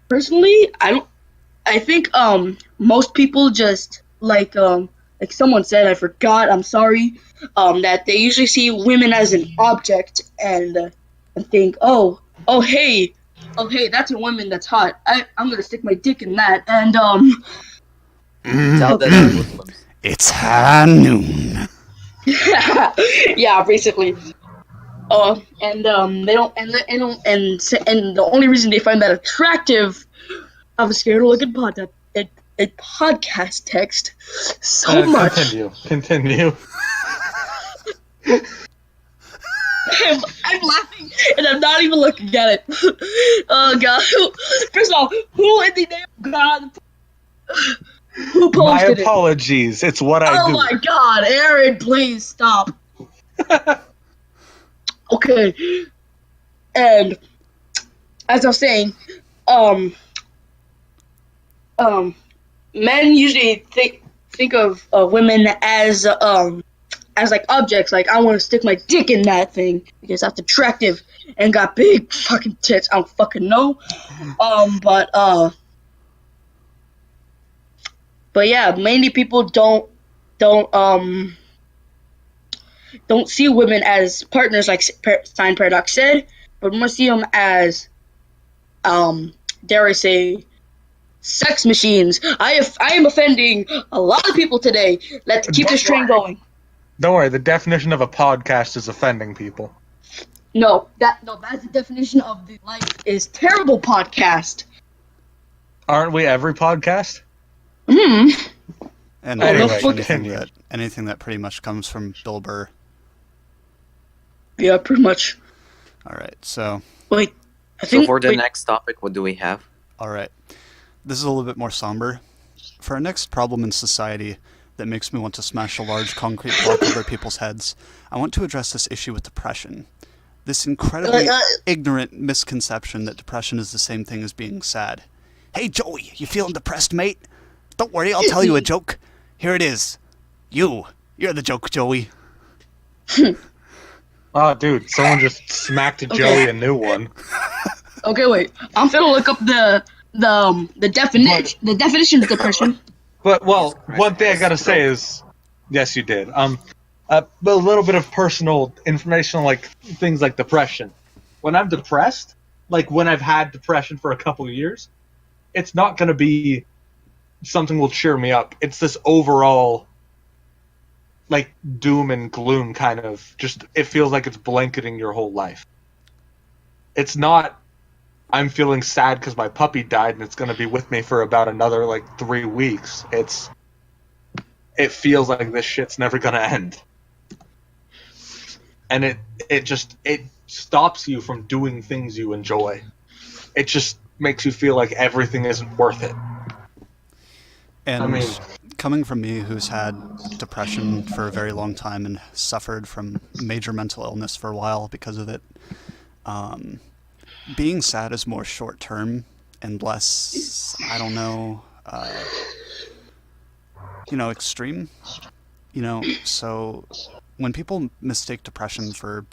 personally, I think most people just like someone said, I forgot. I'm sorry. That they usually see women as an object and think, oh hey, that's a woman that's hot. I'm gonna stick my dick in that. And Tell that to Muslims. It's high noon. yeah, basically. And they don't, and the only reason they find that attractive, I'm scared to look at podcast text so much. Continue. I'm laughing and I'm not even looking at it. Oh god! First of all, who in the name of God? Who My posted it? apologies. It's what I do. Oh my god, Aaron, please stop. Okay, and as I was saying, men usually think of women as like objects. Like, I want to stick my dick in that thing because that's attractive and got big fucking tits. I don't fucking know. But yeah, mainly people don't see women as partners, like Stein Paradox said, but more see them as, dare I say, sex machines. I am offending a lot of people today. Let's keep this train going. Don't worry. The definition of a podcast is offending people. No, that's the definition of the Life is Terrible podcast. Aren't we every podcast? Hmm. And Anyway, anything that pretty much comes from Bill Burr. Yeah, pretty much. All right, so Wait, So for the next topic, what do we have? all right, this is a little bit more somber. For our next problem in society that makes me want to smash a large concrete block over people's heads, I want to address this issue with depression. This incredibly ignorant misconception that depression is the same thing as being sad. Hey, Joey, you feeling depressed, mate? Don't worry, I'll tell you a joke. Here it is. You're the joke, Joey. Oh, dude, someone just smacked Joey a new one. Okay, wait. I'm finna look up the definition of depression. But, well, one thing I gotta say is, yes, you did. A little bit of personal information, like things like depression. When I'm depressed, like when I've had depression for a couple of years, it's not gonna be something will cheer me up. It's this overall, like, doom and gloom kind of, just, it feels like it's blanketing your whole life. It's not, I'm feeling sad because my puppy died and it's going to be with me for about another, like, 3 weeks. It feels like this shit's never going to end. And it stops you from doing things you enjoy. It just makes you feel like everything isn't worth it. And coming from me, who's had depression for a very long time and suffered from major mental illness for a while because of it, being sad is more short-term and less, I don't know, extreme. So when people mistake depression for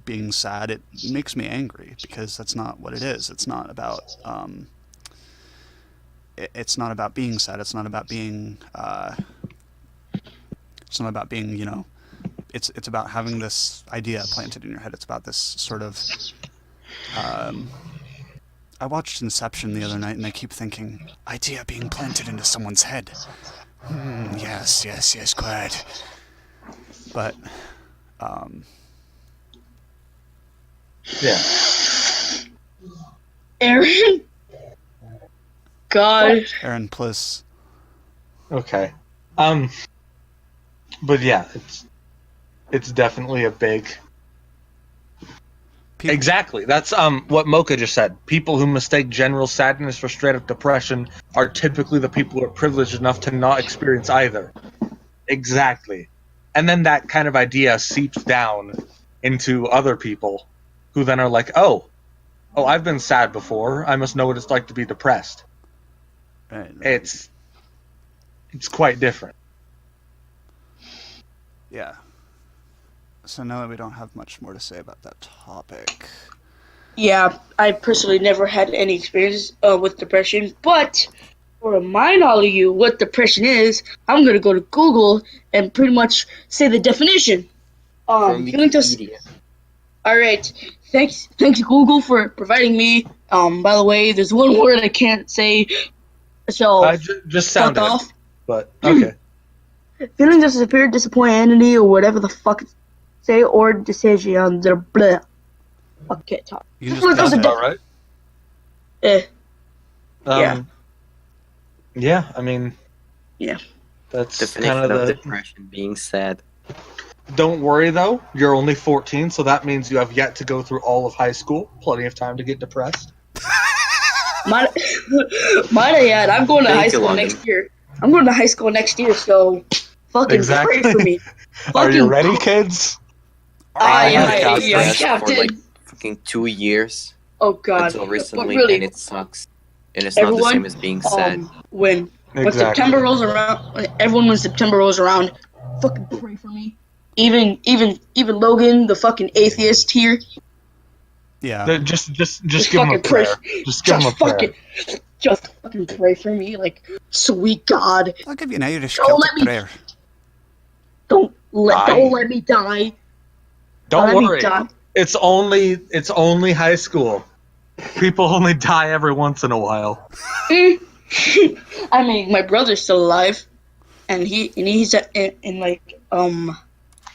being sad, it makes me angry because that's not what it is. It's not about... It's not about being sad. It's not about being. It's not about being. It's about having this idea planted in your head. It's about this sort of. I watched Inception the other night, and I keep thinking, idea being planted into someone's head. Yes, quite. But. Yeah. Aaron. God. Aaron, please. Okay. But yeah, it's definitely a big Exactly. That's what Mocha just said. People who mistake general sadness for straight up depression are typically the people who are privileged enough to not experience either. Exactly. And then that kind of idea seeps down into other people who then are like, oh, I've been sad before. I must know what it's like to be depressed. Right. It's quite different. Yeah. So now that we don't have much more to say about that topic. Yeah, I personally never had any experience with depression, but to remind all of you what depression is, I'm gonna go to Google and pretty much say the definition. From Feeling to. Wikipedia. All right, thanks Google for providing me. By the way, there's one word I can't say, so Just fuck sounded it, off. but okay. Feelings of superior, disappointed entity, or whatever the fuck it say, or decision. They're blah. I can't talk. You can Feelings just of guess All right. Yeah. Yeah, I mean. Yeah. That's Definition kind of of the. depression being sad. Don't worry though, you're only 14, so that means you have yet to go through all of high school. Plenty of time to get depressed. Might add, I'm going to Thank high you, school London. next year. I'm going to high school next year, so fucking Exactly. pray for me. Are you Fucking- ready, kids? I am had ready, yeah, depressed for Captain. like fucking 2 years Oh god. until But recently, really, and it sucks. And it's not the everyone, same as being sad. when Exactly. September rolls around, when September rolls around, fucking pray for me. Even Logan, the fucking atheist here, Yeah. Just give him a fucking pray. prayer. Just give him a prayer. Just fucking pray for me, like, sweet God, I'll give you an Irish Don't Celtic let me- prayer. don't Die. let me die. Don't let me worry. die. It's only high school. People only die every once in a while. I mean, my brother's still alive, and he's in like They're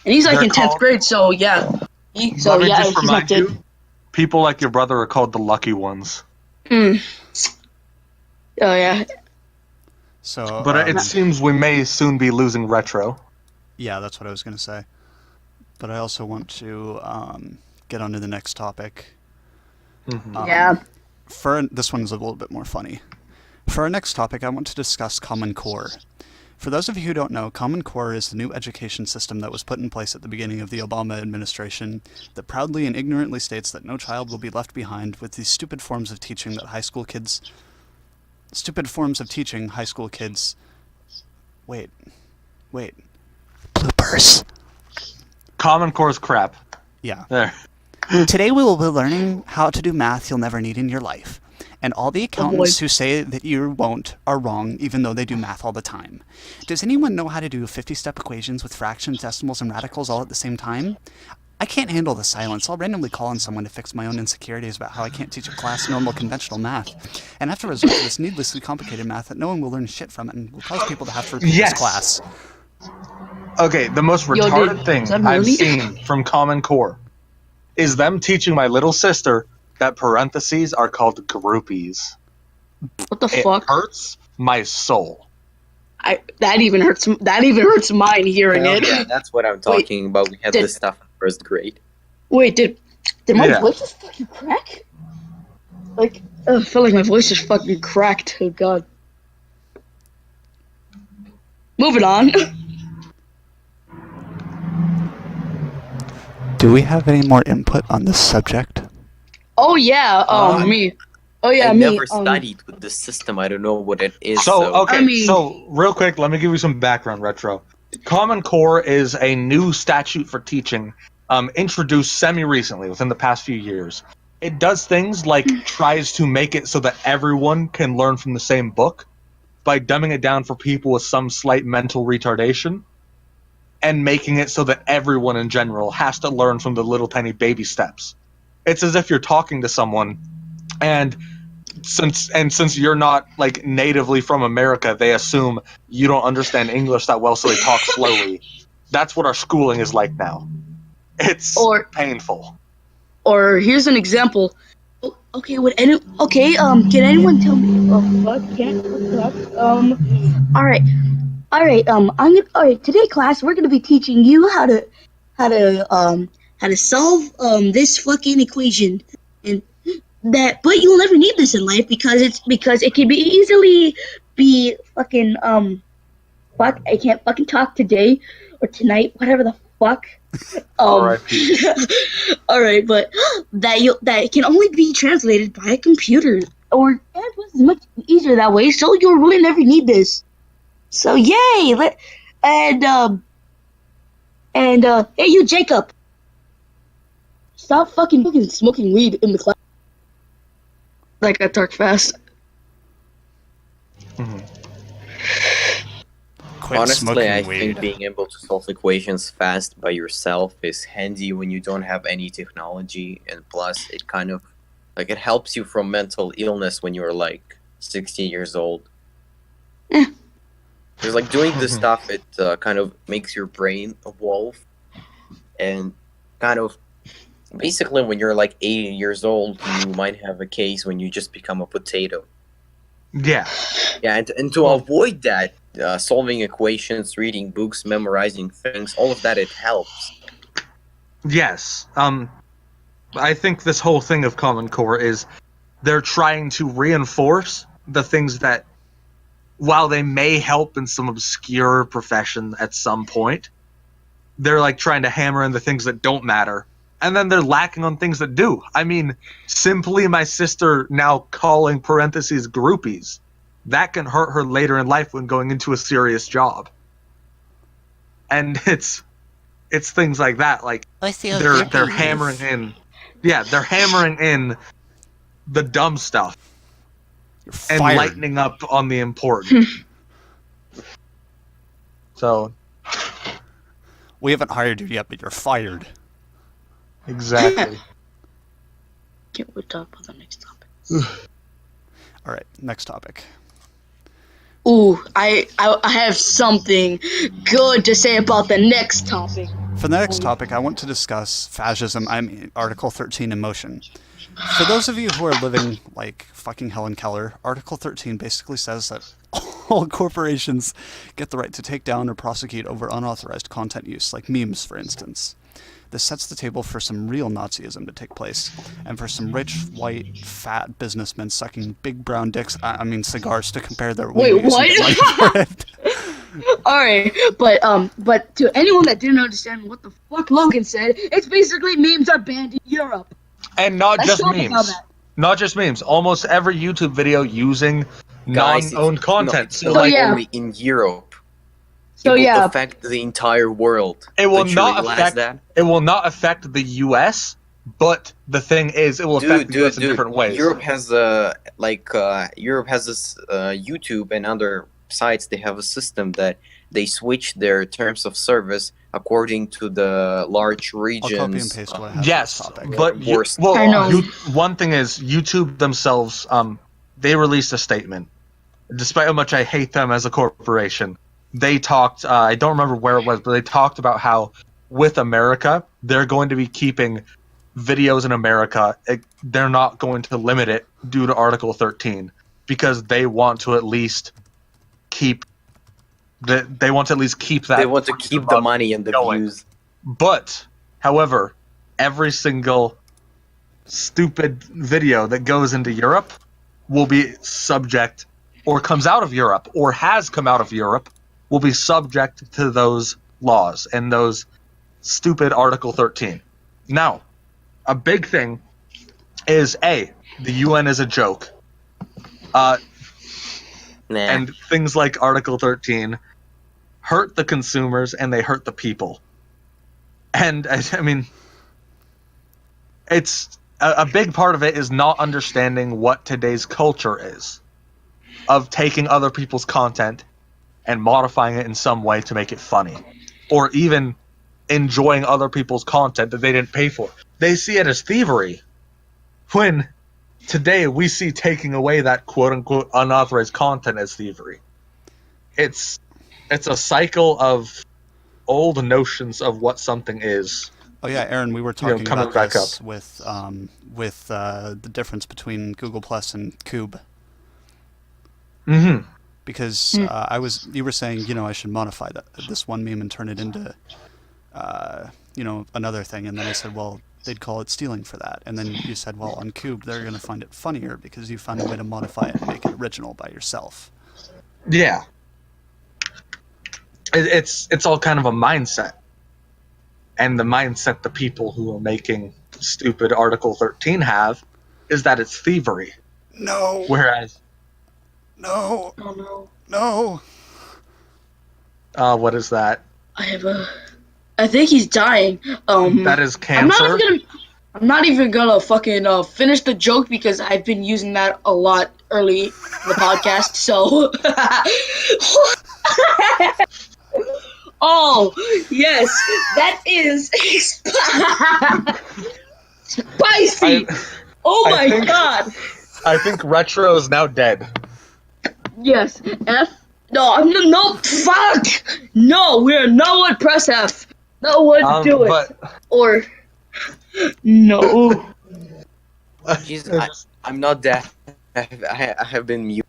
in 10th called- grade. So yeah, Let me just he's not remind dead. you, people like your brother are called the lucky ones. Mm. Oh yeah, So, But it seems we may soon be losing Retro. yeah, that's what I was going to say. But I also want to get on to the next topic. Mhm. yeah. This one's a little bit more funny. For our next topic, I want to discuss Common Core. For those of you who don't know, Common Core is the new education system that was put in place at the beginning of the Obama administration that proudly and ignorantly states that no child will be left behind with these stupid forms of teaching high school kids... Wait. Bloopers. Common Core's crap. Yeah. There. Today we will be learning how to do math you'll never need in your life. And all the accountants who say that you won't are wrong, even though they do math all the time. Does anyone know how to do 50-step equations with fractions, decimals, and radicals all at the same time? I can't handle the silence. I'll randomly call on someone to fix my own insecurities about how I can't teach a class normal conventional math. And have to resort to this needlessly complicated math that no one will learn shit from it and will cause people to have to repeat Yes. this class. Okay, the most Yo, retarded dude, thing is that I've really? seen from Common Core is them teaching my little sister that parentheses are called groupies. What the It fuck? hurts my soul. That even hurts mine hearing Hell it. yeah, that's what I'm talking about. We had did- this stuff in first grade. Wait, did my Yeah. voice just fucking crack? Like, I felt like my voice just fucking cracked. Oh god. Moving on. Do we have any more input on this subject? Oh yeah, me. Oh yeah, I me. never studied with this system. I don't know what it is. So, okay, I mean- so real quick, let me give you some background, Retro. Common Core is a new statute for teaching introduced semi-recently, within the past few years. It does things like tries to make it so that everyone can learn from the same book by dumbing it down for people with some slight mental retardation and making it so that everyone in general has to learn from the little tiny baby steps. It's as if you're talking to someone and since you're not like natively from America, they assume you don't understand English that well, so they talk slowly. That's what our schooling is like now. It's painful. Or here's an example. Okay, can anyone tell me? All right. Today class we're gonna be teaching you how to solve this fucking equation, and but you'll never need this in life because it can be easily be fucking fuck, I can't fucking talk today or tonight, whatever the fuck. R.I.P. Alright, but that it can only be translated by a computer, or it was much easier that way, so you'll really never need this. So yay! Hey you, Jacob, stop fucking smoking weed in the class. Like I talk fast. Quit Honestly, smoking I weed. think being able to solve equations fast by yourself is handy when you don't have any technology, and plus it kind of like it helps you from mental illness when you're like 16 years old. Eh. Because like doing this stuff, it kind of makes your brain evolve, and kind of basically when you're like 80 years old, you might have a case when you just become a potato. Yeah. Yeah, and to avoid that, solving equations, reading books, memorizing things, all of that, it helps. Yes. I think this whole thing of Common Core is they're trying to reinforce the things that, while they may help in some obscure profession at some point, they're like trying to hammer in the things that don't matter. And then they're lacking on things that do. I mean, simply my sister now calling parentheses groupies. That can hurt her later in life when going into a serious job. And it's things like that. Like they're hammering in. Yeah, they're hammering in the dumb stuff You're and fired. lightening up on the important. So We haven't hired you yet, but you're fired. exactly. Can't we talk about the next topic? All right, next topic. Ooh, I have something good to say about the next topic. For the next topic, I want to discuss fascism, I mean Article 13 in motion. For those of you who are living like fucking Helen Keller, Article 13 basically says that all corporations get the right to take down or prosecute over unauthorized content use, like memes, for instance. This sets the table for some real Nazism to take place, and for some rich, white, fat businessmen sucking big brown dicks, I mean cigars, to compare their Wait, weed use and get money for it. Alright, but to anyone that didn't understand what the fuck Logan said, it's basically memes are banned in Europe. And not Let's just talk about memes. that. Not just memes. Almost every YouTube video using Guys, non-owned it's content. not So, yeah. only in Europe. So It will yeah, affect the entire world. It will Don't you not realize affect. that? It will not affect the U.S. But the thing is, it will affect the U.S. in different ways. Europe has Europe has this YouTube and other sites. They have a system that they switch their terms of service according to the large I'll copy and regions. paste what I have Yes, for this topic. but I know. one thing is YouTube themselves. They released a statement. Despite how much I hate them as a corporation, they talked. I don't remember where it was, but they talked about how with America, they're going to be keeping videos in America. They're not going to limit it due to Article 13 because they want to at least keep. They want to at least keep that. They want to keep the money and the going. views. But, however, every single stupid video that goes into Europe will be subject, or comes out of Europe, or has come out of Europe, will be subject to those laws and those stupid Article 13. Now, a big thing is, the UN is a joke. And things like Article 13 hurt the consumers and they hurt the people. And I mean, it's a big part of it is not understanding what today's culture is, of taking other people's content and modifying it in some way to make it funny, or even enjoying other people's content that they didn't pay for. They see it as thievery, when today we see taking away that quote-unquote unauthorized content as thievery. It's a cycle of old notions of what something is. Oh yeah, Aaron, we were talking coming about back this up. with the difference between Google Plus and Cube. Mm-hmm. Because you were saying, I should modify this one meme and turn it into another thing. And then I said, well, they'd call it stealing for that. And then you said, well, on Cube, they're going to find it funnier because you found a way to modify it and make it original by yourself. Yeah. It's all kind of a mindset. And the mindset the people who are making stupid Article 13 have is that it's thievery. No. Whereas... No. Oh no. No. What is that? I think he's dying. That is cancer. I'm not even gonna fucking finish the joke because I've been using that a lot early in the podcast, so... Oh, yes, that is spicy. God. I think Retro is now dead. Yes, F. No, fuck. No, we're no one press F. No one do it. Or no. Jesus, I'm not deaf. I have been mute.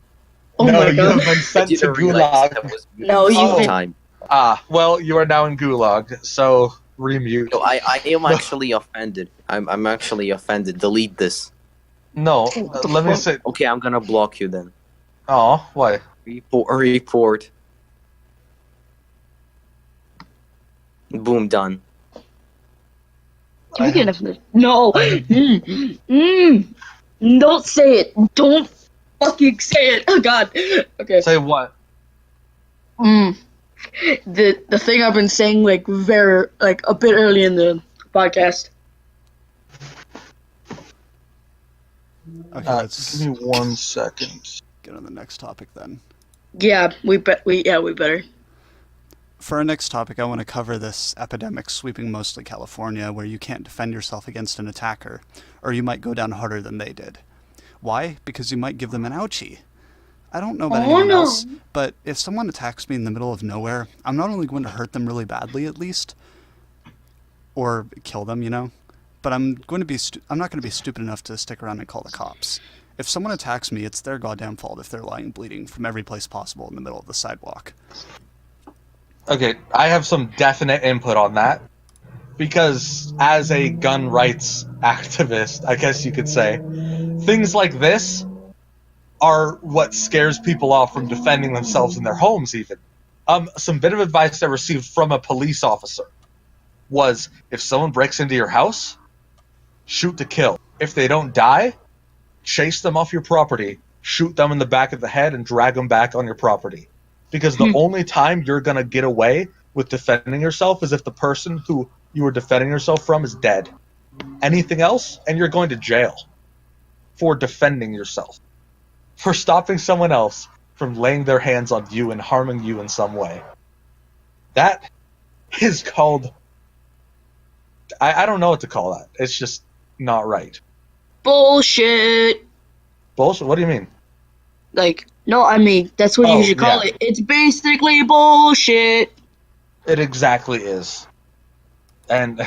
Oh no, my you God. have been sent to Didn't realize Gulag. that was No, you've been- time. Well, you are now in Gulag, so remute. No, I am actually offended. I'm actually offended. Delete this. No, What the let me fuck? say. Okay, I'm gonna block you then. Oh, why? Report. Boom, done. Can we get enough of this? No. Don't say it. Don't fucking say it. Oh God. Okay. Say what? The thing I've been saying like a bit early in the podcast. Okay, Give let's me 1 second. get on the next topic then. Yeah, we better. For our next topic, I want to cover this epidemic sweeping mostly California where you can't defend yourself against an attacker, or you might go down harder than they did. Why? Because you might give them an ouchie. I don't know about anyone else, but if someone attacks me in the middle of nowhere, I'm not only going to hurt them really badly at least, or kill them, but I'm not going to be stupid enough to stick around and call the cops. If someone attacks me, it's their goddamn fault if they're lying bleeding from every place possible in the middle of the sidewalk. Okay, I have some definite input on that. Because as a gun rights activist, I guess you could say, things like this are what scares people off from defending themselves in their homes even. Some bit of advice I received from a police officer was, if someone breaks into your house, shoot to kill. If they don't die, chase them off your property, shoot them in the back of the head, and drag them back on your property. Because the only time you're going to get away with defending yourself is if the person who you were defending yourself from is dead. Anything else, and you're going to jail for defending yourself. For stopping someone else from laying their hands on you and harming you in some way. That is called... I don't know what to call that. It's just not right. Bullshit. Bullshit? What do you mean? Like, no, I mean, that's what you should call it. It's basically bullshit. It exactly is. And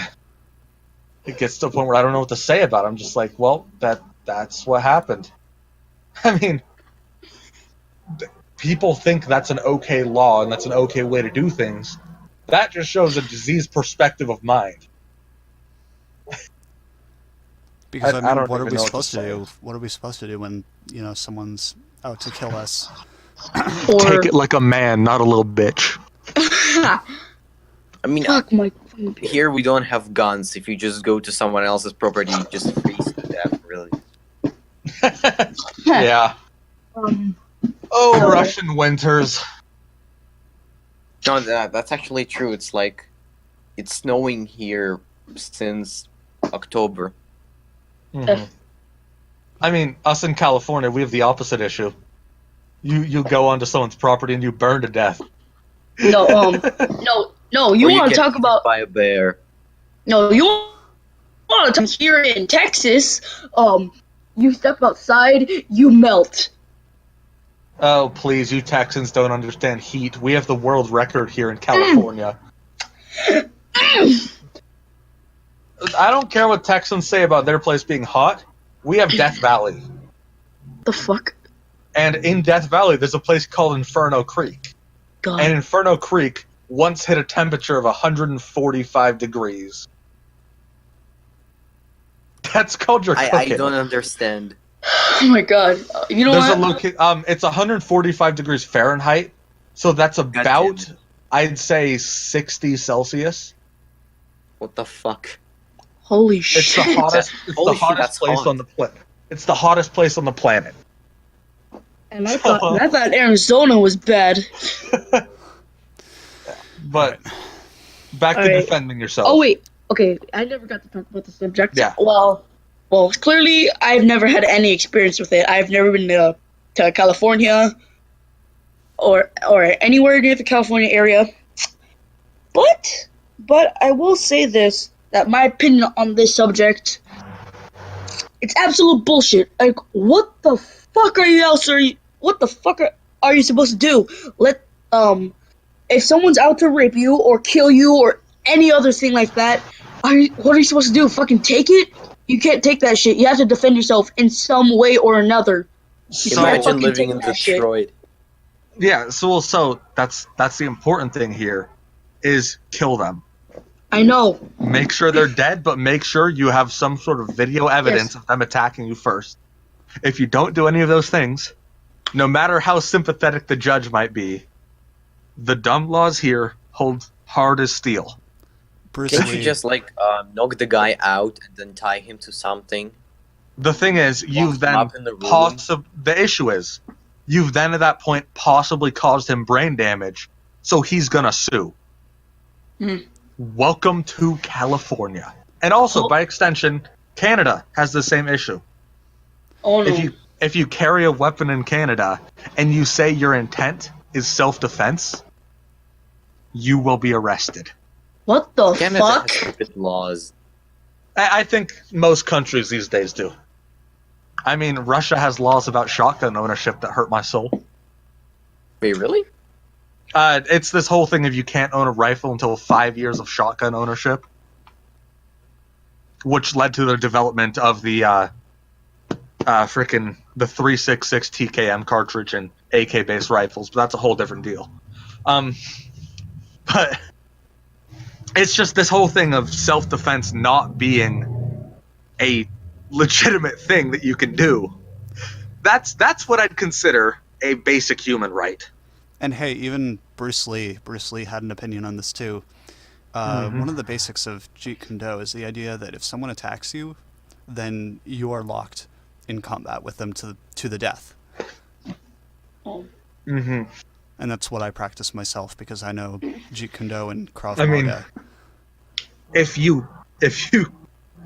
it gets to a point where I don't know what to say about it. I'm just like, well, that's what happened. I mean, people think that's an okay law and that's an okay way to do things. That just shows a diseased perspective of mind. Because I don't what are even we know what supposed to to say. do? What are we supposed to do when someone's out to kill us? Or Take it like a man, not a little bitch. I mean, fuck my fucking here we don't have guns. If you just go to someone else's property, you just freeze to death, really. Yeah. Oh, Russian winters. No, that's actually true. It's like, it's snowing here since October. Mhm. I mean, us in California, we have the opposite issue. You go onto someone's property and you burn to death. no, you Or want to get talk eaten about by a bear. no, you want to talk here in Texas? You step outside, you melt. Oh, please, you Texans don't understand heat. We have the world record here in California. I don't care what Texans say about their place being hot. We have Death Valley. The fuck, And in Death Valley, there's a place called Inferno Creek. God. And Inferno Creek once hit a temperature of 145 degrees. That's called your I cooking. don't understand. Oh my god. You know There's what? it's 145 degrees Fahrenheit, so that's about, damn. I'd say, 60 Celsius. What the fuck? Holy It's shit. the hottest. It's Holy the shit, hottest that's place hot. on the planet. It's the hottest place on the planet. And I thought Arizona was bad. But back to Alright. defending yourself. Oh wait. Okay, I never got to talk about the subject. Yeah. Well, clearly I've never had any experience with it. I've never been to California or anywhere near the California area. But I will say this, that my opinion on this subject, it's absolute bullshit. Like, what the fuck are you supposed to do? If someone's out to rape you or kill you or any other thing like that, what are you supposed to do? Fucking take it? You can't take that shit. You have to defend yourself in some way or another. So, Imagine fucking living in take that shit. Detroit. yeah, so that's the important thing here, is kill them. I know. Make sure they're dead, but make sure you have some sort of video evidence of them attacking you first. If you don't do any of those things, no matter how sympathetic the judge might be, the dumb laws here hold hard as steel. Bruce Can't you Lee. just knock the guy out and then tie him to something? The thing is, you've then Lock him up in the room. the issue is, you've then at that point possibly caused him brain damage, so he's gonna sue. Welcome to California, and also by extension, Canada has the same issue. Oh no. If you carry a weapon in Canada and you say your intent is self-defense, you will be arrested. What the Canada fuck? has stupid laws. I think most countries these days do. I mean, Russia has laws about shotgun ownership that hurt my soul. Wait, really? It's this whole thing of you can't own a rifle until 5 years of shotgun ownership, which led to the development of the the 3.66 TKM cartridge and AK-based rifles, but that's a whole different deal. But it's just this whole thing of self-defense not being a legitimate thing that you can do. That's what I'd consider a basic human right. And hey, even Bruce Lee had an opinion on this too. One of the basics of Jeet Kune Do is the idea that if someone attacks you, then you are locked in combat with them to the death. Mm-hmm. And that's what I practice myself because I know Jeet Kune Do and Krav Maga. I mean, if you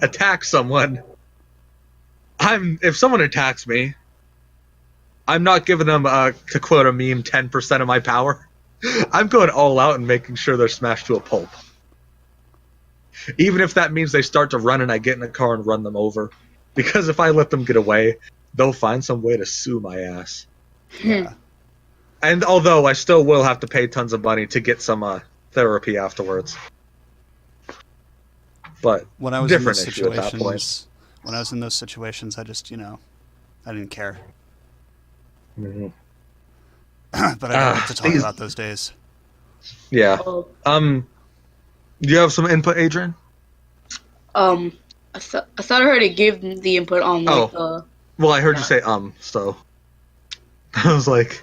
attack someone, if someone attacks me, I'm not giving them, to quote a meme, 10% of my power. I'm going all out and making sure they're smashed to a pulp. Even if that means they start to run and I get in a car and run them over. Because if I let them get away, they'll find some way to sue my ass. Yeah. And although I still will have to pay tons of money to get some therapy afterwards. But When I was different in those issue at that point. situations, I just, I didn't care. Mm-hmm. But I don't like to talk about those days. Yeah. Oh. Do you have some input, Adrian? I thought I already gave the input on Well, I heard you say so I was like,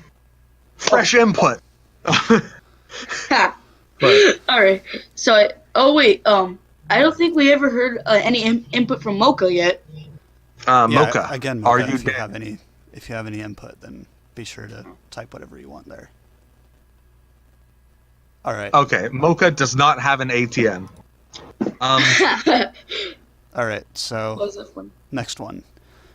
fresh input. Ha. But All right. So I don't think we ever heard any input from Mocha yet. Mocha, Again, are Mocha, you if you have any input, then be sure to type whatever you want there. All right. Okay, Mocha does not have an ATM. All right. So What was this one? next one.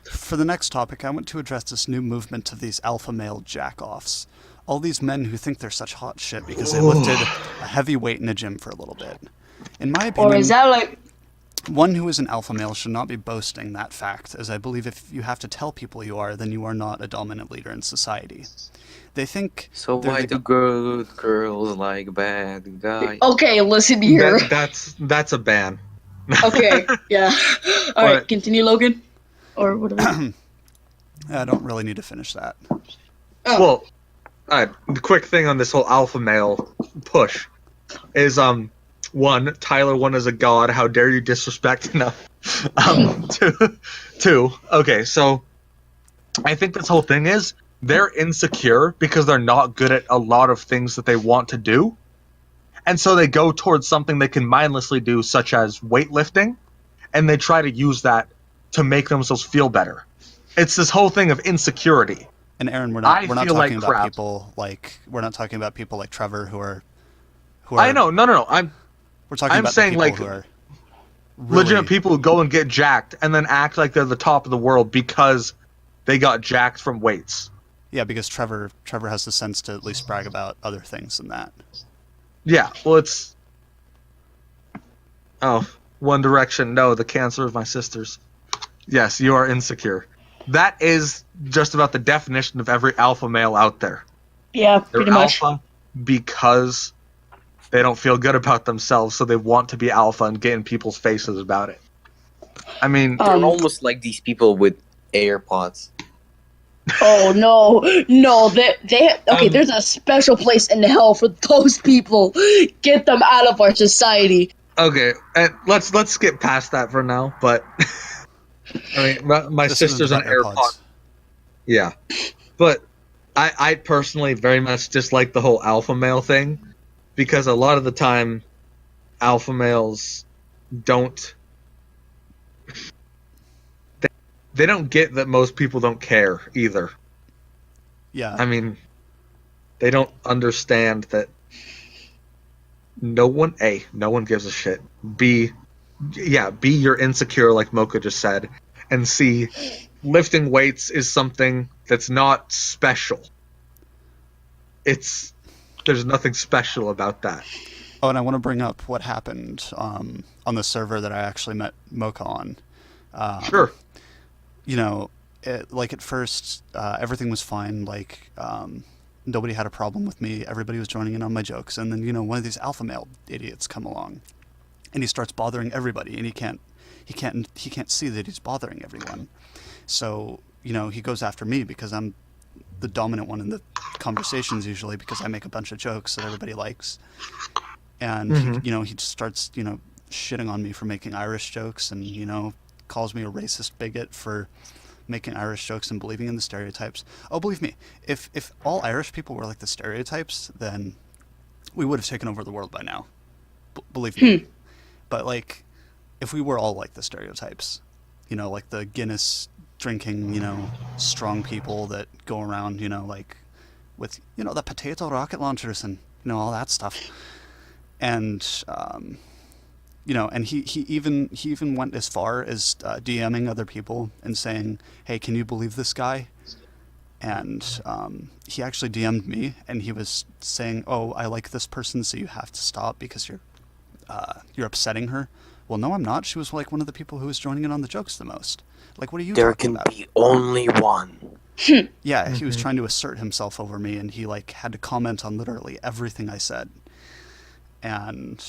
For the next topic, I want to address this new movement of these alpha male jack-offs. All these men who think they're such hot shit because they lifted a heavy weight in a gym for a little bit. In my opinion, Or is that like? one who is an alpha male should not be boasting that fact, as I believe if you have to tell people you are, then you are not a dominant leader in society. They think So they're why the do good girls like bad guys? Okay, listen here. That's a ban. Okay, yeah. All right, But- continue, Logan. Or whatever. I don't really need to finish that. Oh. Well, the quick thing on this whole alpha male push is one, Tyler won as a god. How dare you disrespect? No. Two. Okay, so I think this whole thing is they're insecure because they're not good at a lot of things that they want to do, and so they go towards something they can mindlessly do, such as weightlifting, and they try to use that to make themselves feel better. It's this whole thing of insecurity. And Aaron, we're I not feel talking like about crap. people like we're not talking about people like Trevor who are I know, no. we're talking I'm about saying, the people like, who are really, legitimate people who go and get jacked and then act like they're the top of the world because they got jacked from weights. Yeah, because Trevor has the sense to at least brag about other things than that. Yeah, well, it's... Oh, One Direction, no, the cancer of my sisters. Yes, you are insecure. That is just about the definition of every alpha male out there. Yeah, They're pretty much. alpha because they don't feel good about themselves, so they want to be alpha and get in people's faces about it. I mean, They're almost like these people with AirPods. Oh no! Okay. There's a special place in hell for those people. Get them out of our society. okay, and let's skip past that for now, but... I mean, my This sister's on isn't about AirPods. Yeah. But I personally very much dislike the whole alpha male thing, because a lot of the time, alpha males don't... They don't get that most people don't care, either. Yeah. I mean, they don't understand that no one gives a shit. B, you're insecure, like Mocha just said. And C, lifting weights is something that's not special. There's nothing special about that. Oh, and I want to bring up what happened on the server that I actually met Mocha on. Sure. You know, at first, everything was fine. Like, nobody had a problem with me. Everybody was joining in on my jokes. And then, one of these alpha male idiots come along, and he starts bothering everybody, and he can't see that he's bothering everyone. So, he goes after me because I'm the dominant one in the conversations usually, because I make a bunch of jokes that everybody likes. And, he just starts, shitting on me for making Irish jokes, and, calls me a racist bigot for making Irish jokes and believing in the stereotypes. Oh, believe me, if all Irish people were like the stereotypes, then we would have taken over the world by now. Believe me. But, like, if we were all like the stereotypes, like the Guinness drinking, strong people that go around, like, with, the potato rocket launchers and, all that stuff. And, and he even went as far as DMing other people and saying, hey, can you believe this guy? And he actually DM'd me, and he was saying, oh, I like this person, so you have to stop because you're upsetting her. Well, no, I'm not. She was like one of the people who was joining in on the jokes the most. Like, what are you talking about? There can be only one. Yeah, he was trying to assert himself over me, and he like had to comment on literally everything I said. And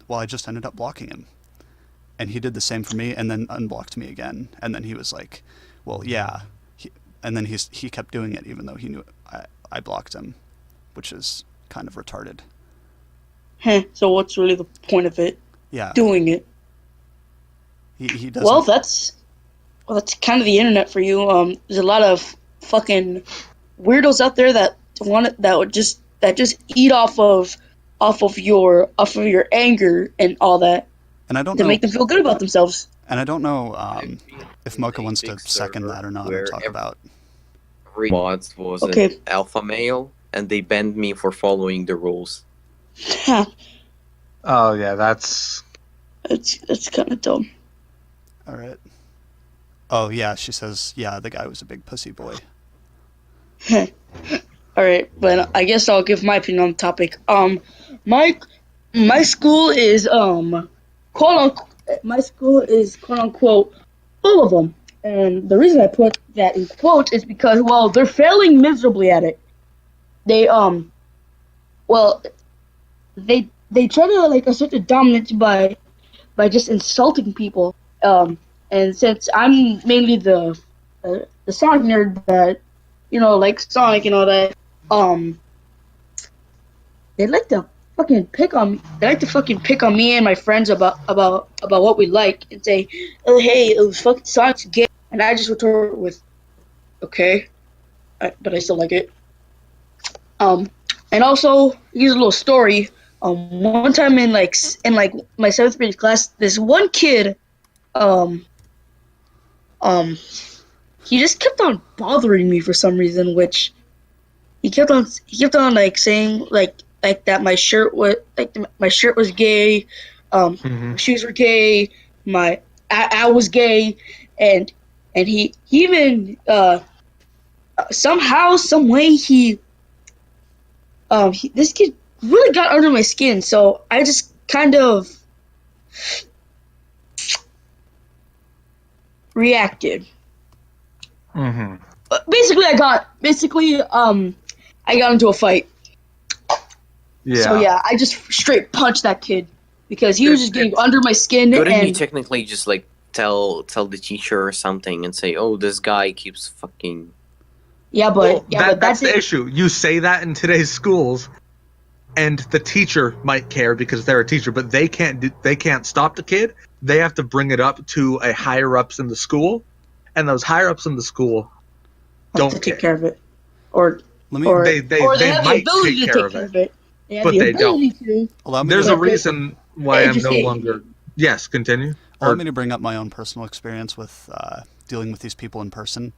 well, I just ended up blocking him. And he did the same for me, and then unblocked me again. And then he was like, well, yeah. And then he kept doing it, even though he knew I blocked him, which is kind of retarded. So what's really the point of it? Yeah. Doing it. He doesn't. Well, that's kind of the internet for you. There's a lot of fucking weirdos out there that would just eat off of your anger and all that. And I don't to know, make them feel good about themselves. And I don't know if Mocha wants to second that or not, or talk about. Every mods was an alpha male, and they banned me for following the rules. Oh yeah, that's kind of dumb. All right. Oh yeah, she says, yeah, the guy was a big pussy boy. All right, but I guess I'll give my opinion on the topic. My school is quote unquote full of them, and the reason I put that in quotes is because, well, they're failing miserably at it. They they try to like assert their dominance by just insulting people. And since I'm mainly the Sonic nerd that like Sonic and all that, they like to fucking pick on me. They like to fucking pick on me and my friends about what we like and say, "Oh, hey, it was fucking Sonic's gay," and I just retort with, "Okay, but I still like it." And also here's a little story. One time in my seventh grade class, this one kid, um, um, he just kept on bothering me for some reason, which he kept on like saying like that my shirt was gay, Hmm. my shoes were gay, I was gay, and he even somehow some way this kid really got under my skin, so I just kind of reacted. Hmm. I got into a fight. So Yeah. yeah, I just straight punched that kid because he was just getting under my skin. Couldn't you And technically just like tell the teacher or something and say, "Oh, this guy keeps fucking." but That's the issue. You say that in today's schools, and the teacher might care because they're a teacher, but they can't stop the kid. They have to bring it up to a higher ups in the school, and those higher ups in the school have to don't take care. care of it, or Let me or They they have the might ability take to care take of care it, of it. They have but the they don't. ability to. allow me There's to a reason why I'm no Educate. longer. Yes, continue. allow me to bring up my own personal experience with dealing with these people in person.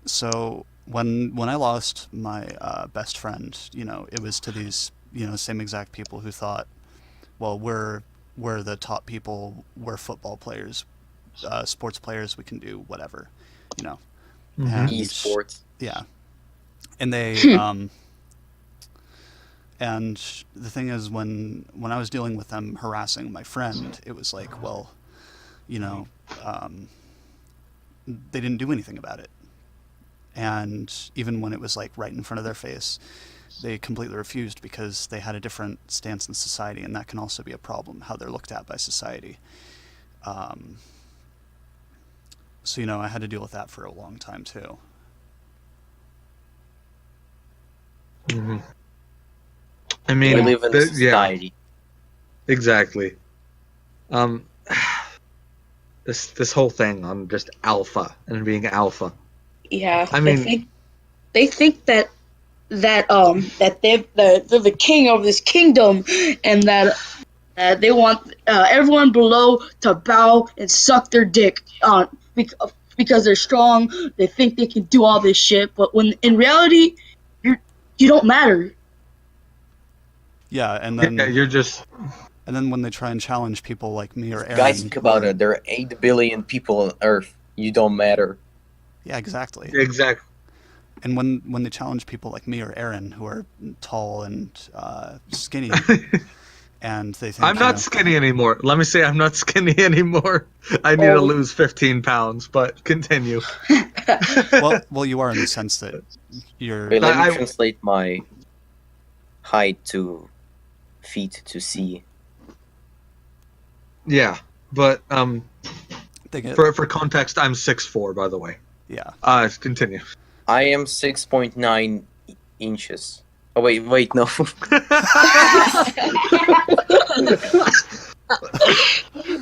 So when I lost my best friend, it was to these same exact people who thought, well, we're the top people, we're football players, sports players, we can do whatever, you know, and Esports. yeah, and they and the thing is, when I was dealing with them harassing my friend, it was like, well, you know, um, they didn't do anything about it. And even when it was like right in front of their face, they completely refused because they had a different stance in society, and that can also be a problem, how they're looked at by society. Um, so, I had to deal with that for a long time too. Hmm. I mean, We live in a yeah, society. exactly. Um, this whole thing on just alpha and being alpha. Yeah, I mean, they think that they're the king of this kingdom, and that they want everyone below to bow and suck their dick on because they're strong. They think they can do all this shit, but when in reality, you don't matter. Yeah, and yeah, then you're just when they try and challenge people like me or Guys, Aaron, think who about are, it. There are 8 billion people on Earth. You don't matter. yeah, exactly. exactly. And when they challenge people like me or Aaron, who are tall and skinny, and they think, I'm not skinny anymore. Let me say I'm not skinny anymore. I need to Oh. lose 15 pounds, but continue. well, you are in the sense that you're. Wait, let me I- translate my height to feet to see. Yeah, but They get, for context, I'm 6'4", by the way. yeah. Continue. I am 6.9 inches. Oh wait, no.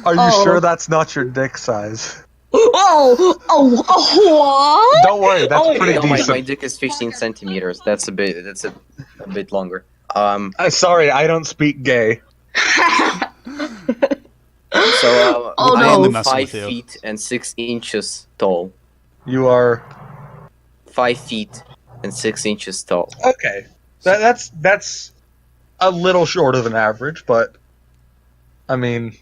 Are you Oh. sure that's not your dick size? What? Don't worry, that's Oh, pretty No, my decent. dick is 15 centimeters. That's a bit longer. Sorry, I don't speak gay. So Oh, I no. only am messing 5 with you. feet and 6 inches tall. You are 5 feet and 6 inches tall. okay. That's a little shorter than average, but I mean,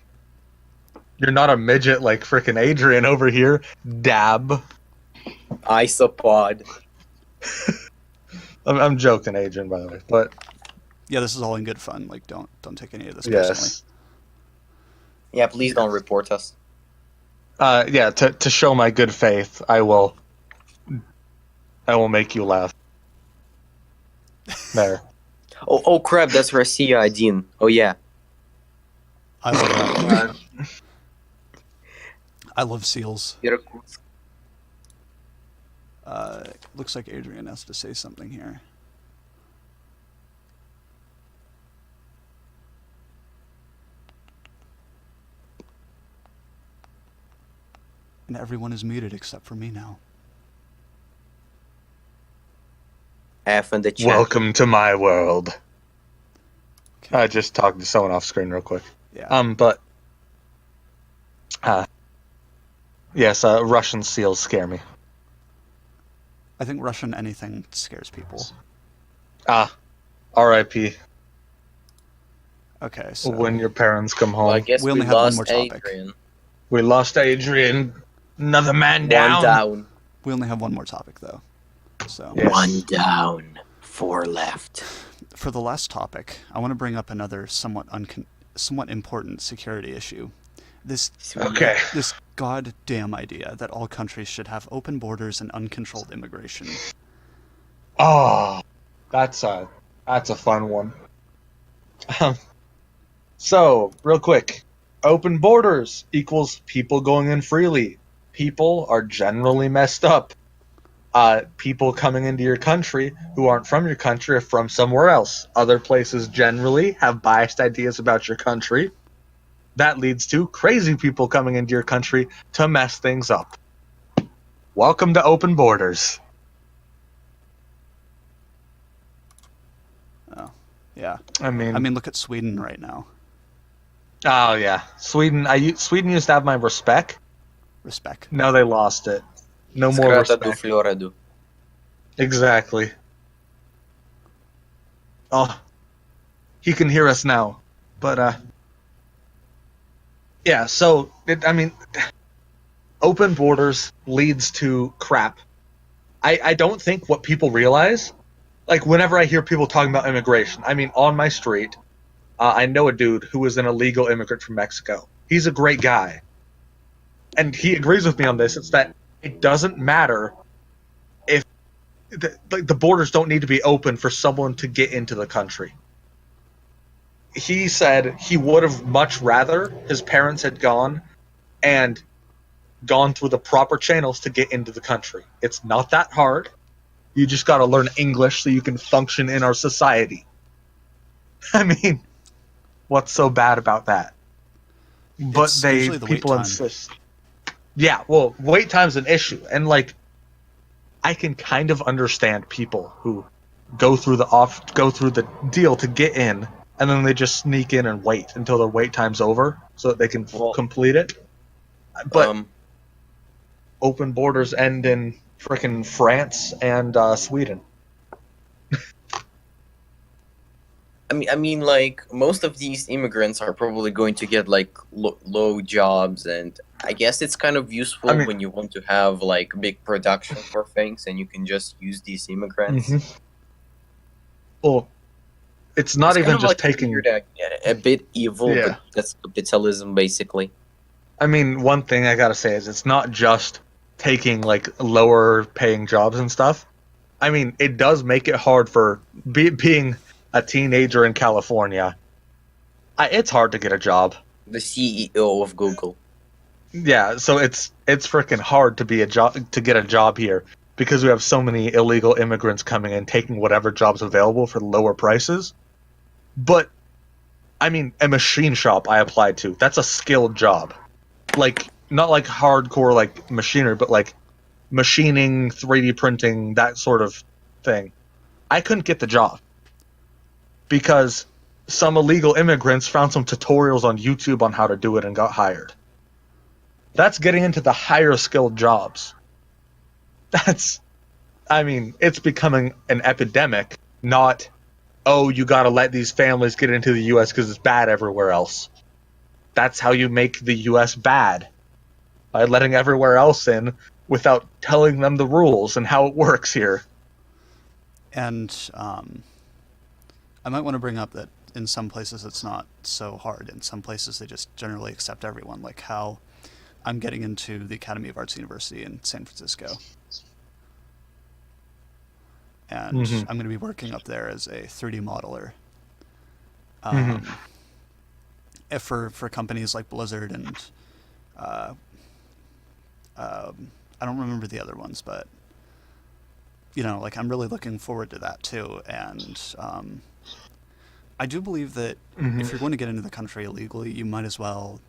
you're not a midget like frickin' Adrian over here. Dab. Isopod. I'm joking, Adrian, by the way, but Yeah, this is all in good fun. Like, don't take any of this yes. personally. Yeah, please don't report us. Yeah, to show my good faith, I will make you laugh. There. Oh crap, that's Россия 1. Oh yeah. I love that. I love seals. Иркутск. Looks like Adrian has to say something here. And everyone is muted except for me now. F in the chat. Welcome to my world. Okay. I just talked to someone off screen real quick. Yeah. Yes, Russian seals scare me. I think Russian anything scares people. R.I.P. Okay, so When your parents come home. Well, I guess We we, only have one lost more topic. Adrian. We lost Adrian. Another man down. One down. we only have one more topic though. So Yes. One down. 4 left. for the last topic, I want to bring up another somewhat important security issue. This Okay. this goddamn idea that all countries should have open borders and uncontrolled immigration. Oh, that's a fun one. So, real quick, open borders equals people going in freely. People are generally messed up. People coming into your country who aren't from your country are from somewhere else. Other places generally have biased ideas about your country. That leads to crazy people coming into your country to mess things up. Welcome to open borders. Oh, yeah. I mean, Look at Sweden right now. oh yeah, Sweden. Sweden used to have my respect. Respect. Now they lost it. No more Scrata do respect. Florado. Exactly. Oh, he can hear us now, but yeah. So open borders leads to crap. I don't think what people realize, like whenever I hear people talking about immigration, on my street, I know a dude who was an illegal immigrant from Mexico. He's a great guy, and he agrees with me on this. It's that it doesn't matter if the borders don't need to be open for someone to get into the country. He said he would have much rather his parents had gone through the proper channels to get into the country. It's not that hard. You just got to learn English so you can function in our society. What's so bad about that? But It's usually the wait people time. insist. Yeah, well, wait time's an issue, and I can kind of understand people who go through the deal to get in, and then they just sneak in and wait until their wait time's over so that they can complete it. But open borders end in frickin' France and Sweden. Most of these immigrants are probably going to get low jobs, and I guess it's kind of useful when you want to have big production for things, and you can just use these immigrants. Mm-hmm. Well, it's not even just taking a bit evil, Yeah. but that's capitalism basically. One thing I gotta say is it's not just taking lower paying jobs and stuff. It does make it hard for being a teenager in California. It's hard to get a job. The CEO of Google. Yeah, so it's freaking hard to get a job here because we have so many illegal immigrants coming in, taking whatever jobs available for lower prices. But a machine shop I applied to, that's a skilled job. Not hardcore machinery, but machining, 3D printing, that sort of thing. I couldn't get the job because some illegal immigrants found some tutorials on YouTube on how to do it and got hired. That's getting into the higher skilled jobs. It's becoming an epidemic, not, oh, you gotta let these families get into the U.S. because it's bad everywhere else. That's how you make the U.S. bad, by letting everywhere else in without telling them the rules and how it works here. And I might want to bring up that in some places it's not so hard. In some places they just generally accept everyone, like how I'm getting into the Academy of Arts University in San Francisco. And I'm going to be working up there as a 3D modeler. For companies like Blizzard and I don't remember the other ones, but I'm really looking forward to that too. And I do believe that if you're going to get into the country illegally, you might as well,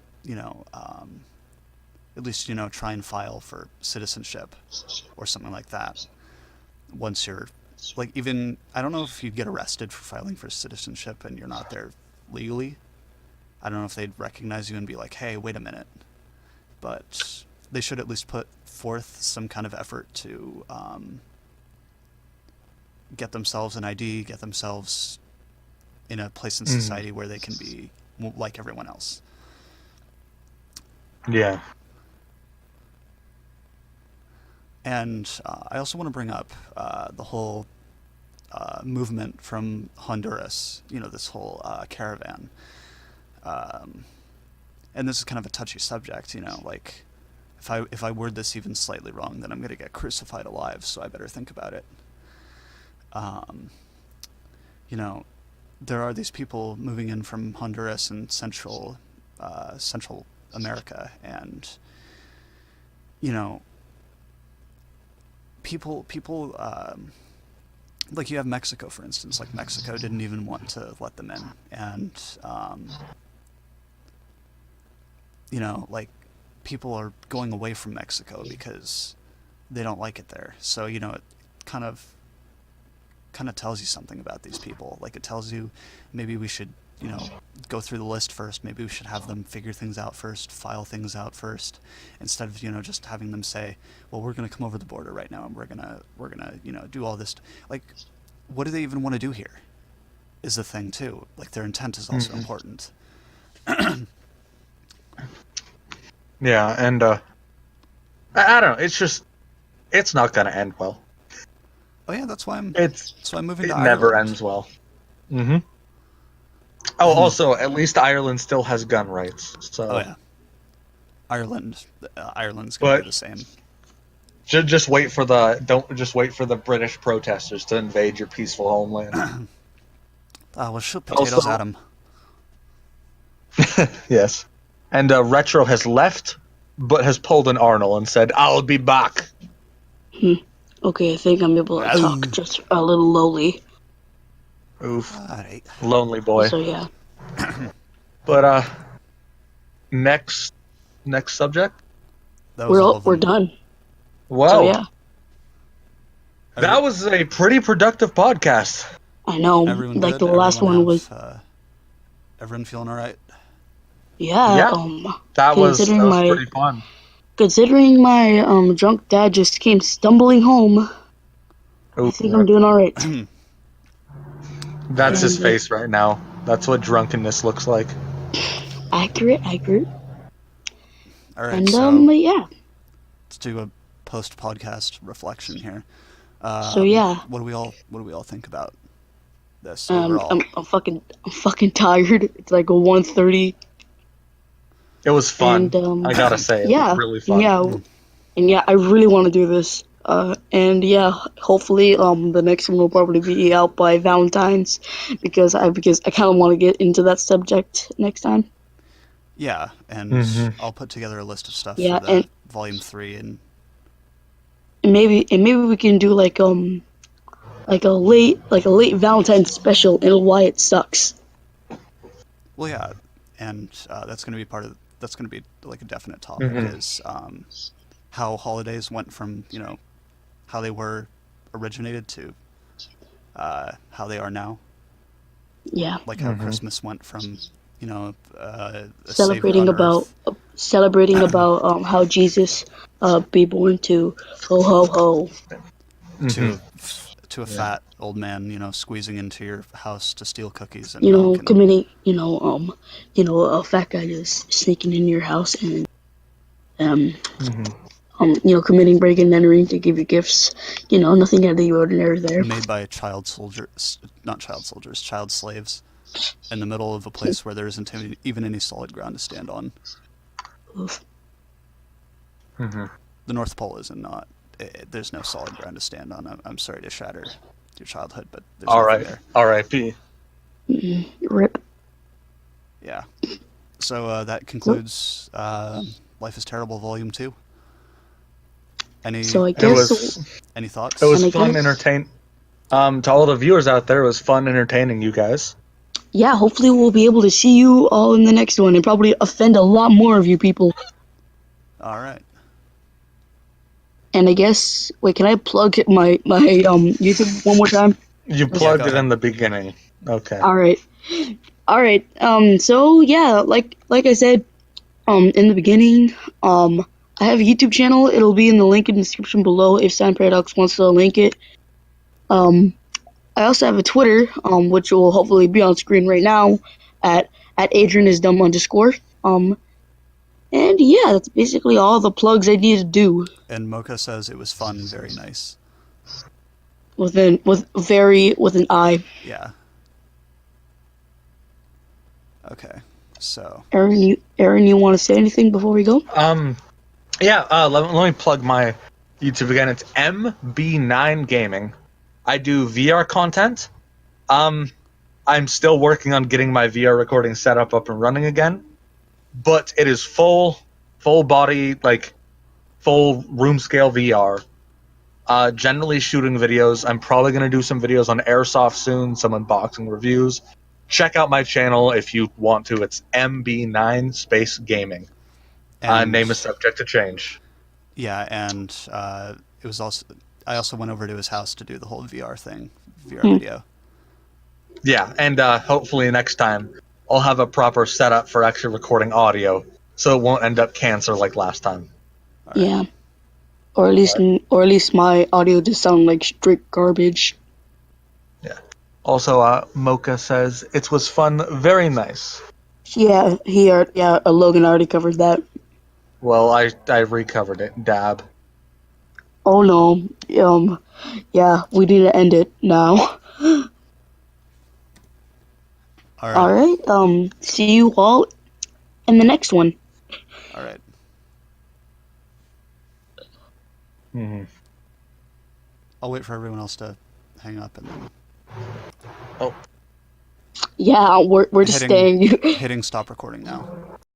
at least, try and file for citizenship or something like that. Once you're, even, I don't know if you'd get arrested for filing for citizenship and you're not there legally. I don't know if they'd recognize you and be like, hey, wait a minute. But they should at least put forth some kind of effort to get themselves an ID, get themselves in a place in society where they can be like everyone else. Yeah. And I also want to bring up the whole movement from Honduras, this whole caravan. And this is kind of a touchy subject, if I word this even slightly wrong, then I'm going to get crucified alive, so I better think about it. There are these people moving in from Honduras and Central America, and people like you have Mexico, for instance. Like Mexico didn't even want to let them in, and people are going away from Mexico because they don't like it there. So it kind of tells you something about these people. Like it tells you maybe we should go through the list first. Maybe we should have them figure things out first, file things out first, instead of just having them say, well, we're going to come over the border right now and we're gonna do all this. Like, what do they even want to do here is the thing too. Like their intent is also important. Yeah, and I don't know. It's not gonna end well. Oh yeah, that's why I'm moving It to Ireland. never ends well. Mm-hmm. Oh, also, at least Ireland still has gun rights. So. Oh yeah. Ireland's gonna be the same. Just wait for the British protesters to invade your peaceful homeland. We'll shoot potatoes at them. Yes. And Retro has left, but has pulled an Arnold and said, I'll be back. Okay, I think I'm able to talk just a little lowly. Oof. Alright. Lonely boy. So yeah. But next subject? We're done. Wow. So yeah. That was a pretty productive podcast. I know. Everyone like good? the last Everyone one was everyone feeling alright? yeah. That was considering pretty fun. Considering my drunk dad just came stumbling home, I think I'm doing alright. That's his face right now. That's what drunkenness looks like. Accurate. Alright, And so yeah. let's do a post-podcast reflection here. So yeah. What do we all think about this overall? I'm fucking tired. It's like 1:30. It was fun. And, I gotta say, it was really fun. Yeah, and yeah, I really want to do this. And yeah, hopefully, the next one will probably be out by Valentine's, because I kind of want to get into that subject next time. Yeah, and I'll put together a list of stuff for and Volume 3, and maybe we can do like a late Valentine's special and why it sucks. well, yeah, and that's going to be like a definite topic is how holidays went from how they were originated to how they are now. Yeah. Like how Christmas went from Celebrating about how Jesus be born to ho ho ho to a fat old man squeezing into your house to steal cookies and committing a fat guy just sneaking in your house and committing break and entering to give you gifts. Nothing out of the ordinary there. made by child slaves in the middle of a place where there isn't even any solid ground to stand on. Oof. The North Pole there's no solid ground to stand on. I'm sorry to shatter your childhood, but there's nothing there. R.I.P. Rip. Yeah. So that concludes Life is Terrible Volume 2. So I guess any thoughts? It was fun, entertaining. To all the viewers out there, it was fun entertaining you guys. Yeah, hopefully we'll be able to see you all in the next one and probably offend a lot more of you people. All right. And I guess, wait, can I plug my YouTube one more time? You go plugged it ahead. in the beginning. Okay. All right. So yeah, like I said, in the beginning, I have a YouTube channel. It'll be in the link in the description below if Sign Paradox wants to link it. I also have a Twitter, which will hopefully be on screen right now at AdrianIsDumb_. And yeah, that's basically all the plugs I need to do. And Mocha says it was fun, very nice. With an I. Yeah. Okay. So. Aaron, you want to say anything before we go? Yeah, let me plug my YouTube again. It's MB9 Gaming. I do VR content. I'm still working on getting my VR recording setup up and running again, but it is full body, like full room scale VR. Generally shooting videos. I'm probably gonna do some videos on airsoft soon, some unboxing reviews. Check out my channel if you want to. It's MB9 Space Gaming. And, name is subject to change. Yeah, and it was also. I also went over to his house to do the whole VR thing, VR video. Yeah, and hopefully next time I'll have a proper setup for actually recording audio, so it won't end up cancer like last time. All right. Yeah. Or at least my audio just sound like straight garbage. Yeah. Also, Mocha says it was fun, very nice. Yeah, Logan already covered that. Well, I recovered it. Dab. Oh no. Yeah, we need to end it now. All right. All right. See you all in the next one. All right. Mm-hmm. I'll wait for everyone else to hang up and then. Oh. Yeah, we're just staying. Hitting stop recording now.